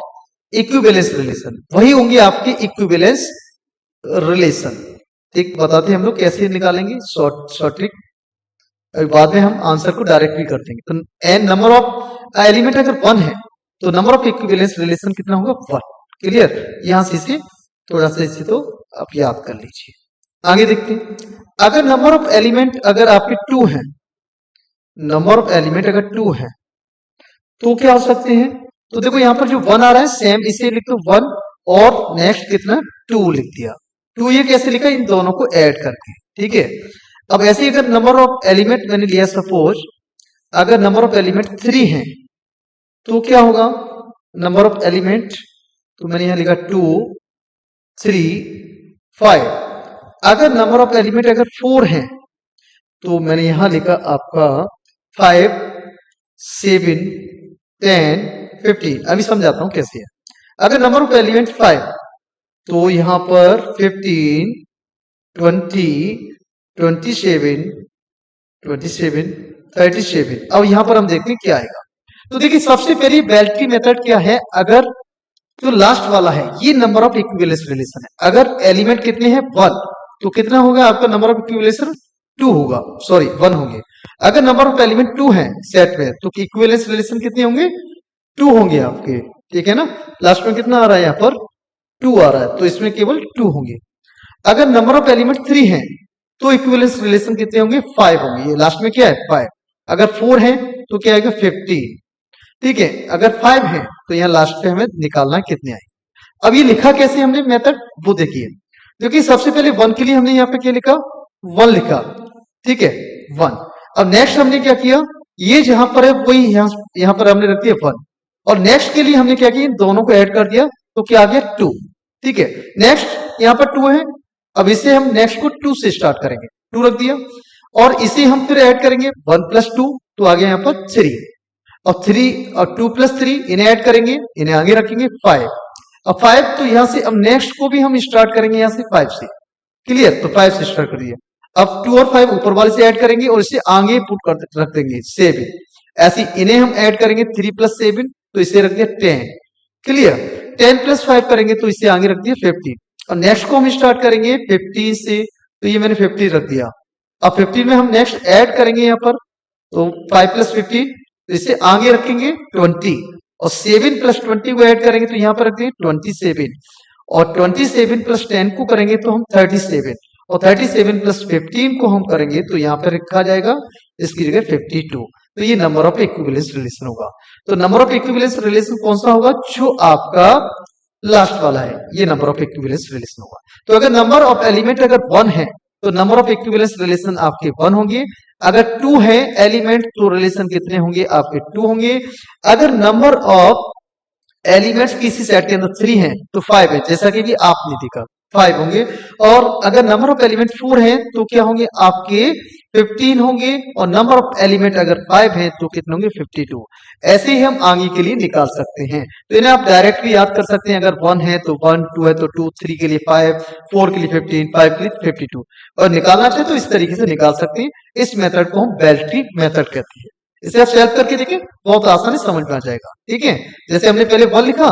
इक्विवेलेंस रिलेशन, वही होंगे आपके इक्विवेलेंस रिलेशन। ठीक, बताते हैं हम लोग कैसे निकालेंगे शॉर्ट ट्रिक, बाद में हम आंसर को डायरेक्ट भी कर देंगे। तो एन नंबर ऑफ एलिमेंट अगर 1 है तो नंबर ऑफ इक्विवेलेंस रिलेशन कितना होगा, 1। क्लियर, यहां से इसे थोड़ा सा इसे तो आप याद कर लीजिए। आगे देखते हैं, अगर नंबर ऑफ एलिमेंट अगर आपके 2 है, नंबर ऑफ एलिमेंट अगर 2 है तो क्या हो सकते हैं, तो देखो यहां पर जो 1 आ रहा है सेम इसे लिख दो 1, और नेक्स्ट कितना 2 लिख दिया। 2 ये कैसे लिखा, इन दोनों को ऐड करके, ठीक है। अब ऐसे अगर नंबर ऑफ एलिमेंट मैंने लिया, सपोज अगर नंबर ऑफ एलिमेंट 3 है तो क्या होगा, नंबर ऑफ एलिमेंट, तो मैंने यहां लिखा 2 3 5। अगर नंबर ऑफ एलिमेंट अगर 4 है तो मैंने यहां लिखा आपका 5 7 10 15। अभी समझाता हूं कैसे है। अगर नंबर ऑफ एलिमेंट 5 तो यहां पर 15 20 27 27 37। अब यहां पर हम देखते हैं क्या आएगा, तो देखिए सबसे पहले बेल ट्री मेथड क्या है, अगर जो लास्ट वाला है ये नंबर ऑफ इक्विवेलेंस रिलेशन है, अगर एलिमेंट कितने हैं 1 तो कितना होगा आपका नंबर ऑफ इक्विवेलेंस 2 होगा, सॉरी 1 होंगे। अगर नंबर ऑफ एलिमेंट 2 है सेट में तो इक्विवेलेंस रिलेशन कितने होंगे, 2 होंगे आपके, ठीक है ना। लास्ट में कितना आ रहा है, यहाँ पर 2 आ रहा है, तो इसमें केवल 2 होंगे। अगर नंबर ऑफ एलिमेंट 3 है तो इक्विवेलेंस रिलेशन कितने होंगे, 5 होंगे, ये लास्ट में क्या है 5। अगर 4 है तो क्या आएगा 15, ठीक है। अगर 5 है तो यहाँ लास्ट पे हमें निकालना है कितने आए। अब ये लिखा कैसे हमने मेथड वो देखिए, क्योंकि सबसे पहले 1 के लिए हमने यहाँ पे क्या लिखा, 1 लिखा, ठीक है 1। अब नेक्स्ट हमने क्या किया, ये जहां पर है वही यहाँ पर हमने रख दिया 1, और नेक्स्ट के लिए हमने क्या किया, इन दोनों को ऐड कर दिया, तो क्या आ गया 2, ठीक है। नेक्स्ट यहाँ पर 2 है, अब इसे हम नेक्स्ट को 2 से स्टार्ट करेंगे, 2 रख दिया, और इसे हम फिर ऐड करेंगे 1 + 2, तो आ गया यहाँ पर 3, और 3 और 2 + 3 इन्हें ऐड करेंगे, इन्हें आगे रखेंगे 5। अब 5 तो यहां से अब नेक्स्ट को भी हम स्टार्ट करेंगे यहाँ से 5 से, क्लियर, तो 5 से स्टार्ट कर दिया। अब 2 और 5 ऊपर वाले से ऐड करेंगे और इसे आगे पुट कर रख देंगे 7। ऐसे इन्हें हम ऐड करेंगे 3 + 7, तो इसे रख दिया 10, क्लियर। 10 + 5 करेंगे तो इसे आगे रख दिया 15, और नेक्स्ट को हम स्टार्ट करेंगे 15 से, तो ये मैंने 15 रख दिया। अब 15 में हम नेक्स्ट ऐड करेंगे यहाँ पर, तो 5 + 15, तो इसे आगे रखेंगे 20, और 7 + 20 को ऐड करेंगे तो यहाँ पर रख देंगे 27, और 27 + 10 को करेंगे तो हम 37, और 37 + 15 को हम करेंगे तो यहाँ पर रखा जाएगा इसकी जगह 52। तो ये नंबर ऑफ इक्विवेलेंस रिलेशन होगा। तो नंबर ऑफ इक्विवेलेंस रिलेशन कौन सा होगा, जो आपका लास्ट वाला है, ये नंबर ऑफ इक्विवेलेंस रिलेशन होगा। तो अगर नंबर ऑफ एलिमेंट अगर 1 है तो नंबर ऑफ इक्विवेलेंस रिलेशन आपके 1 होंगे। अगर 2 है एलिमेंट तो रिलेशन कितने होंगे आपके 2 होंगे। अगर नंबर ऑफ एलिमेंट्स किसी सेट के अंदर 3 है तो 5 है, जैसा कि भी आपने देखा 5 होंगे। और अगर नंबर ऑफ एलिमेंट 4 है तो क्या होंगे आपके 15 होंगे और नंबर ऑफ एलिमेंट अगर 5 हैं तो कितने होंगे 52। ऐसे ही हम आगे के लिए निकाल सकते हैं। तो इन्हें आप डायरेक्ट भी याद कर सकते हैं, अगर 1 है तो 1, 2 है तो 2, 3 के लिए 5, 4 के लिए 15, 5 के लिए 52 और निकालना चाहे तो इस तरीके से निकाल सकते हैं। इस मेथड को हम बेल्ट्री मेथड कहते हैं। इसे आप सॉल्व करके देखें, बहुत आसानी से समझ में आ जाएगा। ठीक है, जैसे हमने पहले 1 लिखा,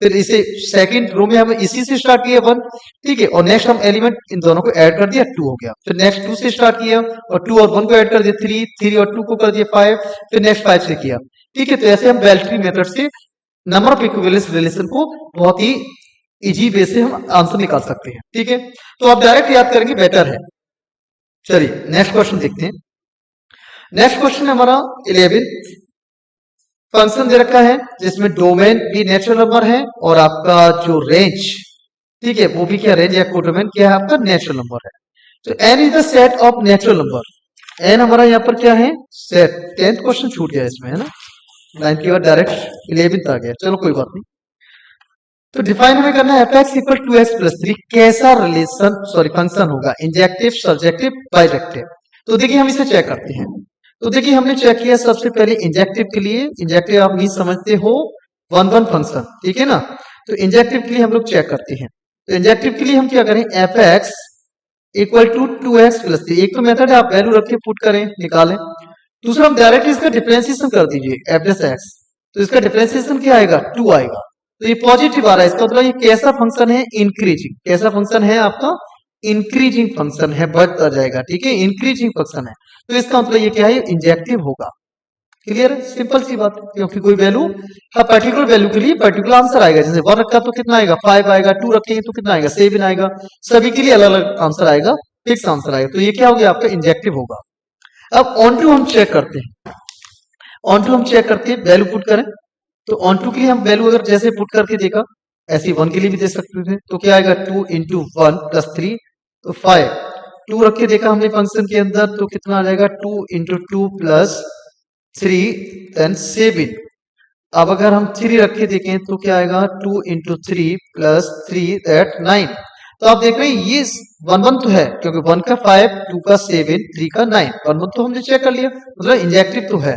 फिर इसे सेकंड रो में हम इसी से स्टार्ट किया 1, ठीक है, और नेक्स्ट हम एलिमेंट इन दोनों को ऐड कर दिया 2 हो गया। फिर नेक्स्ट 2 से स्टार्ट किया और 2 और 1 को ऐड कर दिया 3, 3 और 2 को कर दिया 5, फिर नेक्स्ट 5 से किया। ठीक है, तो ऐसे हम बेल्ट्री मेथड से नंबर ऑफ इक्विवेलेंस रिलेशन को बहुत ही इजी वे से हम आंसर निकाल सकते हैं। ठीक है, तो आप डायरेक्ट याद करेंगे बेटर है। चलिए नेक्स्ट क्वेश्चन देखते हैं। नेक्स्ट क्वेश्चन हमारा 11th फंक्शन दे रखा है जिसमें डोमेन भी नेचुरल नंबर है और आपका जो रेंज, ठीक है, वो भी क्या रेंज या कोडोमेन क्या है आपका नेचुरल नंबर है। तो n is the set of natural number. n हमारा यहाँ पर क्या है सेट। 10th क्वेश्चन छूट गया इसमें, है ना, 9th के बाद डायरेक्ट 11th आ गया। चलो कोई बात नहीं। तो डिफाइन हमें करना है fx equal to x plus 3 कैसा रिलेशन फंक्शन होगा, इंजेक्टिव, सर्जेक्टिव, बाइजेक्टिव। तो देखिए हम इसे चेक करते हैं। तो देखिए हमने चेक किया सबसे पहले इंजेक्टिव के लिए। इंजेक्टिव आप नहीं समझते हो 1 1 फंक्शन, ठीक है ना। तो इंजेक्टिव के लिए हम लोग चेक करते हैं। तो इंजेक्टिव के लिए हम क्या करें, fx equal to 2x plus 3। एक तो मेथड है आप वैल्यू रख के पुट करें निकालें, दूसरा हम डायरेक्ट इसका डिफरेंशिएशन कर दीजिए f प्लस x। तो इसका डिफरेंशिएशन क्या आएगा 2 आएगा। तो ये पॉजिटिव आ रहा है, इसका मतलब ये कैसा फंक्शन है इंक्रीजिंग। कैसा फंक्शन है आपका इंक्रीजिंग फंक्शन है, बढ़ता जाएगा। ठीक है, इंक्रीजिंग फंक्शन है, तो इसका मतलब ये क्या है इंजेक्टिव होगा। क्लियर है, सिंपल सी बात है, क्योंकि कोई वैल्यू पर्टिकुलर वैल्यू के लिए पर्टिकुलर आंसर आएगा। जैसे 1 रखा तो कितना आएगा 5 आएगा, 2 रखेंगे तो कितना आएगा 7 आएगा। सभी के लिए अलग अलग आंसर आएगा, फिक्स आंसर आएगा। तो ये क्या हो गया आपका इंजेक्टिव होगा। अब ऑन टू हम चेक करते हैं। ऑन टू हम चेक करते हैं, वैल्यू पुट करें। तो ऑन टू के लिए हम वैल्यू अगर जैसे पुट करके देखा, ऐसे 1 के लिए भी दे सकते थे। तो क्या आएगा 2 इंटू 1 प्लस 3 तो 5। 2 रख के देखा हमने फंक्शन के अंदर तो कितना आ जाएगा 2 इंटू 2 प्लस 3 देन 7। अब अगर हम 3 रख के देखें तो क्या आएगा 2 इंटू 3 प्लस 3 दैट 9। तो आप देख रहे हैं ये 1 1 तो है, क्योंकि 1 का 5, 2 का 7, 3 का 9, 1 1 तो हमने चेक कर लिया, मतलब इंजेक्टिव तो है।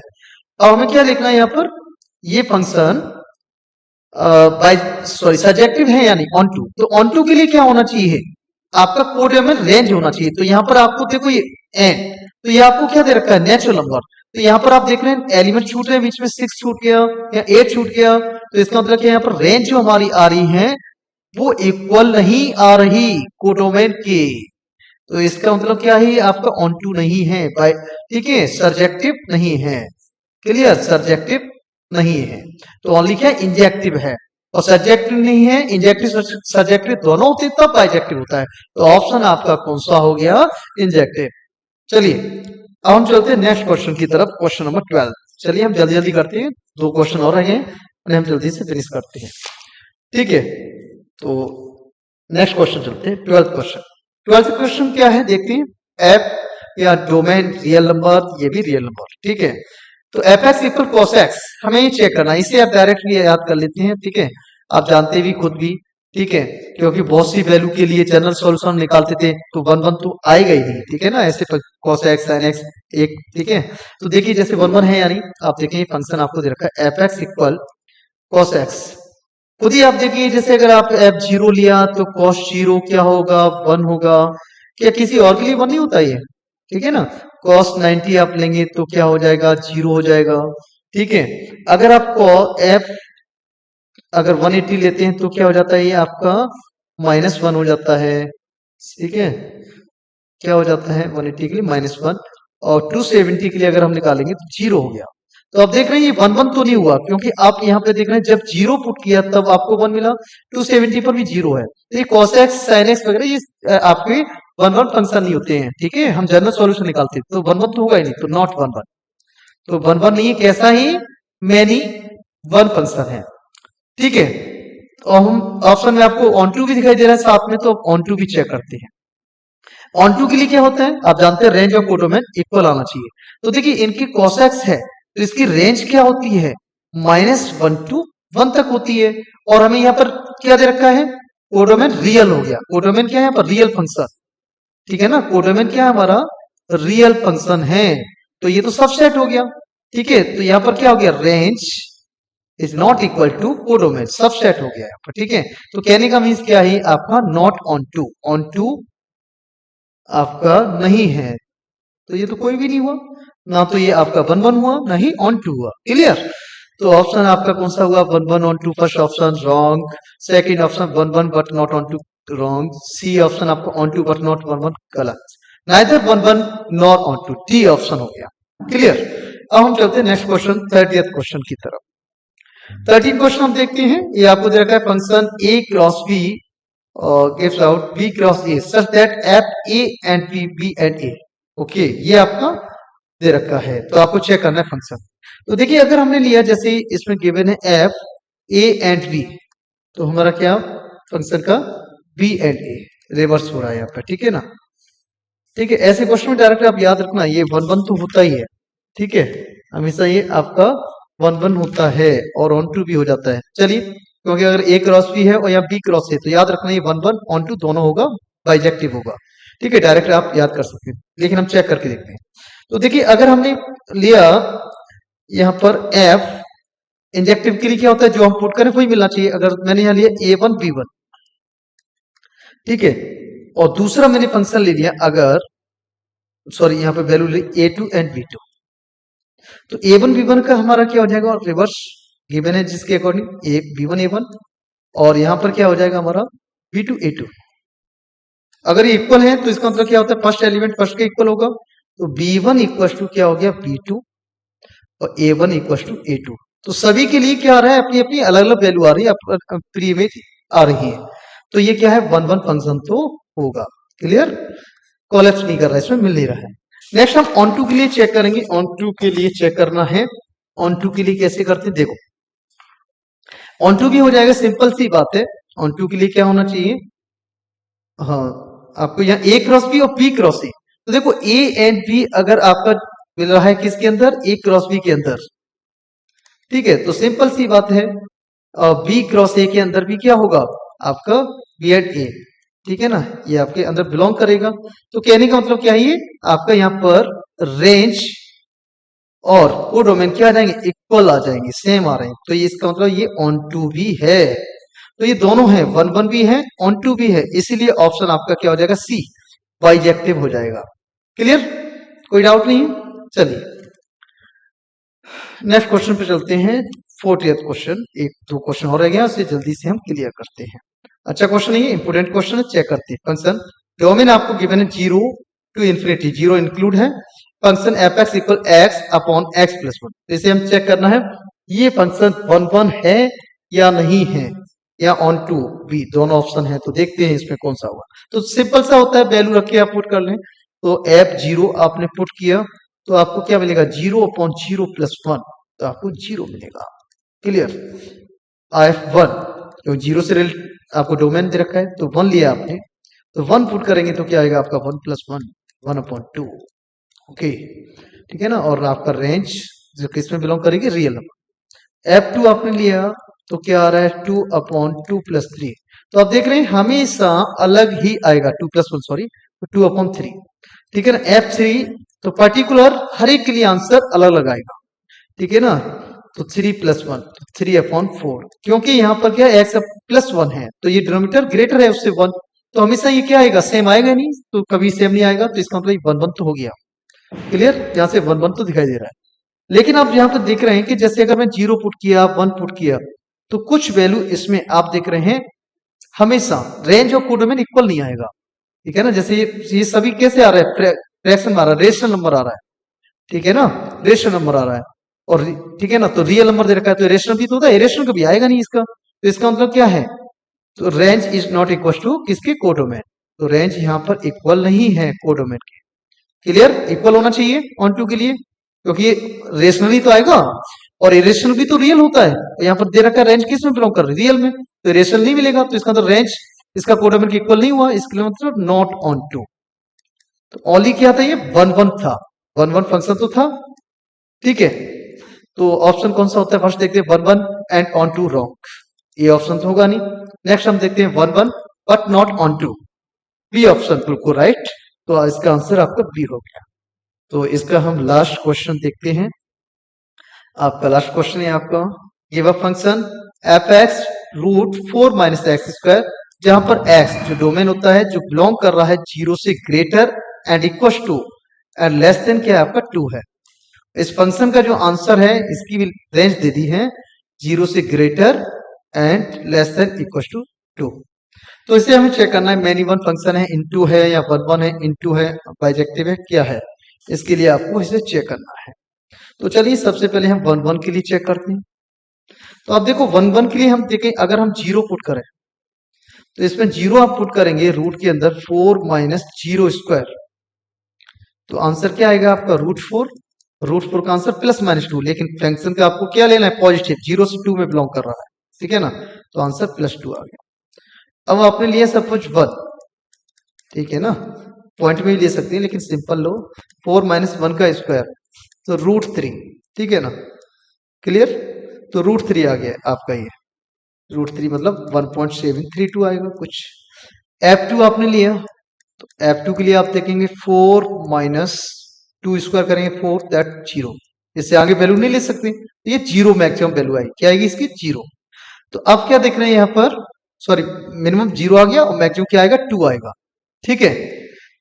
अब हमें क्या लिखना है यहाँ पर, ये फंक्शन बाय सब्जेक्टिव है यानी ऑन टू। तो ऑन टू के लिए क्या होना चाहिए आपका कोड में रेंज होना चाहिए। तो यहाँ पर आपको देखो ये एन, तो ये आपको क्या दे रखा है नेचुरल नंबर। तो यहाँ पर आप देख रहे हैं एलिमेंट छूट रहे हैं, बीच में 6 छूट गया या 8 छूट गया। तो इसका मतलब क्या यहाँ पर रेंज जो हमारी आ रही है वो इक्वल नहीं आ रही कोडोमेन के। तो इसका मतलब क्या है आपका ऑन टू नहीं है, ठीक है, सर्जेक्टिव नहीं है। क्लियर, सर्जेक्टिव नहीं है। तो ओनली क्या इंजेक्टिव है, और सब्जेक्टिव नहीं है। इंजेक्टिव सब्जेक्टिव दोनों होते हैं तब बाइजेक्टिव होता है। तो ऑप्शन आपका कौन सा हो गया इंजेक्टिव। चलिए अब हम चलते हैं नेक्स्ट क्वेश्चन की तरफ, क्वेश्चन नंबर 12। चलिए हम जल्दी जल्दी करते हैं, 2 क्वेश्चन और रह गए हैं, हम जल्दी से फिनिश करते हैं। ठीक है, तो नेक्स्ट क्वेश्चन चलते हैं 12th क्वेश्चन। 12th क्वेश्चन क्या है देखते हैं। एफ या डोमेन रियल नंबर, ये भी रियल नंबर। ठीक है, तो F x equal cos x हमें ये चेक करना है। इसे आप डायरेक्टली याद कर लेते हैं। ठीक है, आप जानते भी खुद भी, ठीक है, क्योंकि बहुत सी वैल्यू के लिए जनरल सॉल्यूशन निकालते थे तो 1 1 तो आएगा ही नहीं। ठीक है ना, ऐसे कॉस एक्स साइन एक्स एक। ठीक है, तो देखिए जैसे 1 1 है, यानी आप देखिए फंक्शन आपको दे रखा है F x equal cos x. खुद ही आप देखिए जैसे अगर आप एफ 0 लिया तो कॉस 0 क्या होगा 1 होगा। क्या किसी और के लिए 1 नहीं होता ये, ठीक है ना। cos 90 आप लेंगे तो क्या हो जाएगा 0 हो जाएगा। ठीक है, अगर आपको f अगर 180 लेते हैं तो क्या हो जाता है ये आपका -1 हो जाता है। ठीक है, क्या हो जाता है 180 के लिए -1, और 270 के लिए अगर हम निकालेंगे तो 0 हो गया। तो आप देख रहे हैं ये 1 1 तो नहीं हुआ, क्योंकि आप यहाँ पे देख रहे हैं जब 0 पुट किया तब आपको 1 मिला। 270 पर भी 0 है। तो ये cos x sin x वगैरह ये आपके 1 1 फंक्शन नहीं होते हैं। ठीक है, हम जनरल सॉल्यूशन निकालते हैं तो 1 1 तो होगा ही नहीं, तो नॉट 1 1। तो 1 1 नहीं है, कैसा ही मैनी 1 फंक्शन है। ठीक है, और हम ऑप्शन में आपको ऑन टू भी दिखाई दे रहा है साथ में, तो ऑन टू भी चेक करते हैं। ऑन टू के लिए क्या होता है आप जानते हैं, रेंज ऑफ कोडोमेन इक्वल आना चाहिए। तो देखिए इनकी cos x है तो इसकी रेंज क्या होती है -1 to 1 तक होती है। और हमें यहाँ पर क्या दे रखा है कोडोमेन रियल हो गया। कोडोमेन क्या है यहाँ पर रियल फंक्शन। ठीक है ना, कोडोमेन क्या है हमारा रियल फंक्शन है, तो ये तो सबसेट हो गया। ठीक है, तो यहां पर क्या हो गया, range is not equal to codomain, subset हो गया यहाँ पर। ठीक है, तो कहने का मीन्स क्या है आपका, नॉट ऑन टू आपका नहीं है, तो ये तो कोई भी नहीं हुआ ना, तो ये आपका 1 1 हुआ, ना ही ऑन टू हुआ। क्लियर, तो ऑप्शन आपका कौन सा हुआ, 1 1 onto, first option wrong, second option 1 1 but not onto wrong, C option आपका ऑन टू बट नॉट 1 1 गलत, neither 1 1 not onto, D option हो गया। क्लियर, अब हम चलते हैं नेक्स्ट क्वेश्चन, 30th क्वेश्चन की तरफ। 13 क्वेश्चन हम देखते हैं, ये आपको दे रखा है function a cross b gives out b cross a such that f a and b and a, okay, ये आपका दे रखा है, तो आपको चेक करना है फंक्शन। तो देखिए अगर हमने लिया जैसे इसमें गिवन है f a and b, तो हमारा क्या फंक्शन का b and a रिवर्स हो रहा है यहाँ पे, ठीक है ना। ठीक है, ऐसे क्वेश्चन में डायरेक्ट आप याद रखना ये 1 1 तो होता ही है। ठीक है, हमेशा ये आपका 1 1 होता है और ऑन टू भी हो जाता है। चलिए, क्योंकि अगर a क्रॉस b है और या b क्रॉस है, तो याद रखना ये 1 1 ऑन टू दोनों होगा, बाइजेक्टिव होगा। ठीक है, डायरेक्ट आप याद कर सकते हैं, लेकिन हम चेक करके देखते हैं। तो देखिए अगर हमने लिया यहाँ पर f, इंजेक्टिव के लिए क्या होता है, जो हम पुट करें वही मिलना चाहिए। अगर मैंने यहाँ लिया a1 b1, ठीक है, और दूसरा मैंने फंक्शन ले लिया, अगर सॉरी यहाँ पे value Lee a2 and b2, तो a1 b1 का हमारा क्या हो जाएगा, रिवर्स गिवन है जिसके अकॉर्डिंग b1 a1, और यहां पर क्या हो जाएगा हमारा b2 a2। अगर ये इक्वल है तो इसका मतलब क्या होता है, फर्स्ट एलिमेंट फर्स्ट के इक्वल होगा, तो b1 इक्वल टू क्या हो गया b2 और a1 इक्वल टू a2। तो सभी के लिए क्या आ रहा है, अपनी अपनी अलग अलग वैल्यू आ रही है, प्री में आ रही है, तो ये क्या है 1 1 फंक्शन तो होगा। क्लियर, कोलैप्स नहीं कर रहा है, इसमें मिल नहीं रहा है। नेक्स्ट हम ऑन टू के लिए चेक करेंगे, ऑन टू के लिए चेक करना है। ऑन टू के लिए कैसे करते हैं, देखो ऑन टू भी हो जाएगा, सिंपल सी बात है। ऑन टू के लिए क्या होना चाहिए, हाँ आपको यहाँ a क्रॉस b और b क्रॉस c, तो देखो a एंड b अगर आपका मिल रहा है किसके अंदर, a क्रॉस b के अंदर, ठीक है, तो सिंपल सी बात है, b क्रॉस a के अंदर भी क्या होगा आपका b एंड a, ठीक है ना, ये आपके अंदर बिलोंग करेगा। तो कहने का मतलब क्या है, ये आपका यहाँ पर रेंज और कोडोमेन क्या आ जाएंगे, इक्वल आ जाएंगे, सेम आ रहे हैं, तो ये इसका मतलब ये ऑन टू भी है। तो ये दोनों है, 1 1 भी है, ऑन टू भी है, इसीलिए ऑप्शन आपका क्या हो जाएगा, सी बाइजेक्टिव हो जाएगा। क्लियर, कोई डाउट नहीं है। चलिए नेक्स्ट क्वेश्चन पे चलते हैं, 40th क्वेश्चन, एक दो क्वेश्चन और रह गया, उसे जल्दी से हम क्लियर करते हैं। अच्छा क्वेश्चन है, ये इंपोर्टेंट क्वेश्चन है, चेक करते हैं। फंक्शन डोमेन आपको गिवन है 0 टू इन्फिनिटी, 0 इंक्लूड है, function F x equal x upon x plus 1, इसे हम चेक करना है ये फंक्शन 1 1 है या नहीं है, या ऑन टू बी, दोनों ऑप्शन है, तो देखते हैं इसमें कौन सा होगा। तो सिंपल सा होता है, वैल्यू रख के आप पुट कर लें, तो f0 आपने पुट किया तो आपको क्या मिलेगा, 0 अपॉन 0 प्लस 1, तो आपको 0 मिलेगा। क्लियर, f1 तो 0 से रिलेटेड आपको डोमेन दे रखा है, तो 1 लिया आपने, तो 1 पुट करेंगे तो क्या आएगा आपका 1 प्लस 1, 1 अपॉन 2, ओके, ठीक है ना, और आपका रेंज जो किसमें बिलोंग करेगी, रियल नंबर। f2 आपने लिया तो क्या आ रहा है 2 अपॉन 2 प्लस 3, तो आप देख रहे हैं हमेशा अलग ही आएगा, 2 प्लस 1 सॉरी, तो 2 अपॉन 3, ठीक है ना। f3 तो पर्टिकुलर हर एक के लिए आंसर अलग अलग आएगा, ठीक है ना, तो 3 प्लस 1, 3 अपॉन 4, क्योंकि यहाँ पर क्या x प्लस 1 है, तो ये डिनोमिनेटर ग्रेटर है उससे 1, तो हमेशा ये क्या आएगा, सेम आएगा नहीं, तो कभी सेम नहीं आएगा, तो इसका मतलब 1 1 तो हो गया। क्लियर, यहाँ से 1 1 तो दिखाई दे रहा है, लेकिन आप यहाँ पर देख रहे हैं कि जैसे अगर मैं 0 पुट किया, 1 पुट किया, तो कुछ वैल्यू इसमें आप देख रहे हैं हमेशा रेंज और कोडोमेन इक्वल नहीं आएगा, ठीक है ना। जैसे ये सभी कैसे आ रहा है, फ्रैक्शन आ रहा है, रेशनल नंबर आ रहा है, ठीक है ना, रेशनल नंबर आ रहा है, और ठीक है ना, तो रियल नंबर दे रखा है, तो रेशनल भी तो होता है, रेशनल कभी आएगा नहीं इसका, तो इसका मतलब क्या है, तो range is not equal to किसके, कोडोमेन, तो रेंज यहाँ पर इक्वल नहीं है कोडोमेन के। क्लियर, इक्वल होना चाहिए ऑन टू के लिए, क्योंकि ये रेशनली तो आएगा और इरेशनल भी तो रियल होता है, तो यहाँ पर दे रखा है रेंज किस में बिलोंग कर रही है, रियल में, तो इरेशनल नहीं मिलेगा, तो इसका तो रेंज इसका कोडोमेन इक्वल नहीं हुआ, इसके लिए मतलब नॉट ऑन टू। तो ओनली क्या था, ये 1 1 था, 1 1 फंक्शन तो था, ठीक है, तो ऑप्शन कौन सा होता है, फर्स्ट देखते हैं 1 1 एंड ऑन टू रॉन्ग, ये ऑप्शन तो होगा नहीं। नेक्स्ट हम देखते हैं 1 1 but not onto, B option बिल्कुल राइट, तो इसका आंसर आपका बी हो गया। तो इसका हम लास्ट क्वेश्चन देखते हैं। आपका लास्ट क्वेश्चन है आपका, give a function F X root 4 minus X square, जहां पर x जो डोमेन होता है जो बिलोंग कर रहा है 0 से greater and equal to and less than क्या है आपका 2 है। इस फंक्शन का जो आंसर है इसकी भी रेंज दे दी है 0 से greater and less than equal to 2। तो इसे हमें चेक करना है मेनी वन फंक्शन है, इनटू है या वन वन है, इनटू है, बाइजेक्टिव है, क्या है, इसके लिए आपको इसे चेक करना है। तो चलिए सबसे पहले हम वन वन के लिए चेक करते हैं। तो अब देखो वन वन के लिए हम देखें, अगर हम जीरो पुट करें तो इसमें जीरो आप पुट करेंगे रूट के अंदर 4 माइनस जीरो स्क्वायर, तो आंसर क्या आएगा आपका रूट फोर का आंसर प्लस माइनस 2, लेकिन फंक्शन का आपको क्या लेना है पॉजिटिव, 0 से 2 में बिलोंग कर रहा है, ठीक है ना, तो आंसर प्लस 2 आ गया। अब आपने लिया सपोज 1, ठीक है ना, पॉइंट में भी ले सकते हैं लेकिन सिंपल लो, 4 माइनस 1 का स्क्वायर तो रूट 3, ठीक है ना, क्लियर, तो रूट 3 आ गया आपका, ये रूट 3 मतलब 1.732 आएगा कुछ। F2 आपने लिया तो F2 के लिए आप देखेंगे 4 माइनस 2 स्क्वायर करेंगे 4 दैट 0, इससे आगे वैल्यू नहीं ले सकते, तो ये जीरो मैक्सिमम वैल्यू आएगी, क्या आएगी इसकी 0। तो अब क्या देख रहे हैं यहाँ पर, सॉरी मिनिमम 0 आ गया और मैक्सिमम क्या आएगा 2 आएगा, ठीक है।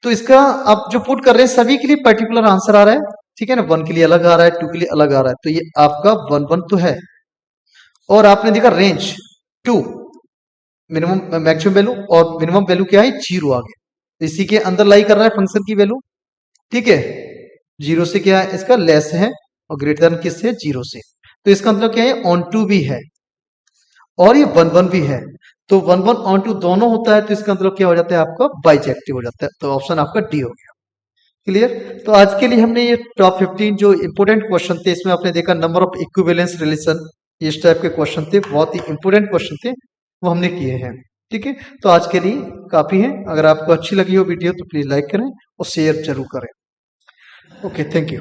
तो इसका आप जो पुट कर रहे हैं सभी के लिए पर्टिकुलर आंसर आ रहा है, ठीक है ना, 1 के लिए अलग आ रहा है, 2 के लिए अलग आ रहा है, तो ये आपका 1 1 तो है। और आपने देखा रेंज 2 मिनिमम मैक्सिमम वैल्यू और मिनिमम वैल्यू क्या है 0 आ गया, तो इसी के अंदर लाई कर रहा है फंक्शन की वैल्यू, ठीक है, 0 से क्या है इसका लेस है और ग्रेटर देन किससे 0 से, तो इसका मतलब क्या है ऑन टू भी है और ये 1 1 भी है, तो 1 1 ऑन टू दोनों होता है, तो इसका मतलब क्या हो जाता है आपका बाइजेक्टिव हो जाता है, तो ऑप्शन आपका डी हो गया, क्लियर। तो आज के लिए हमने ये टॉप 15 जो इंपोर्टेंट क्वेश्चन थे, इसमें आपने देखा नंबर ऑफ इक्विवेलेंस रिलेशन, इस टाइप के क्वेश्चन थे, बहुत ही इंपोर्टेंट क्वेश्चन थे, वो हमने किए हैं, ठीक है। तो आज के लिए काफी है, अगर आपको अच्छी लगी हो वीडियो तो प्लीज लाइक करें और शेयर जरूर करें। Okay, thank you.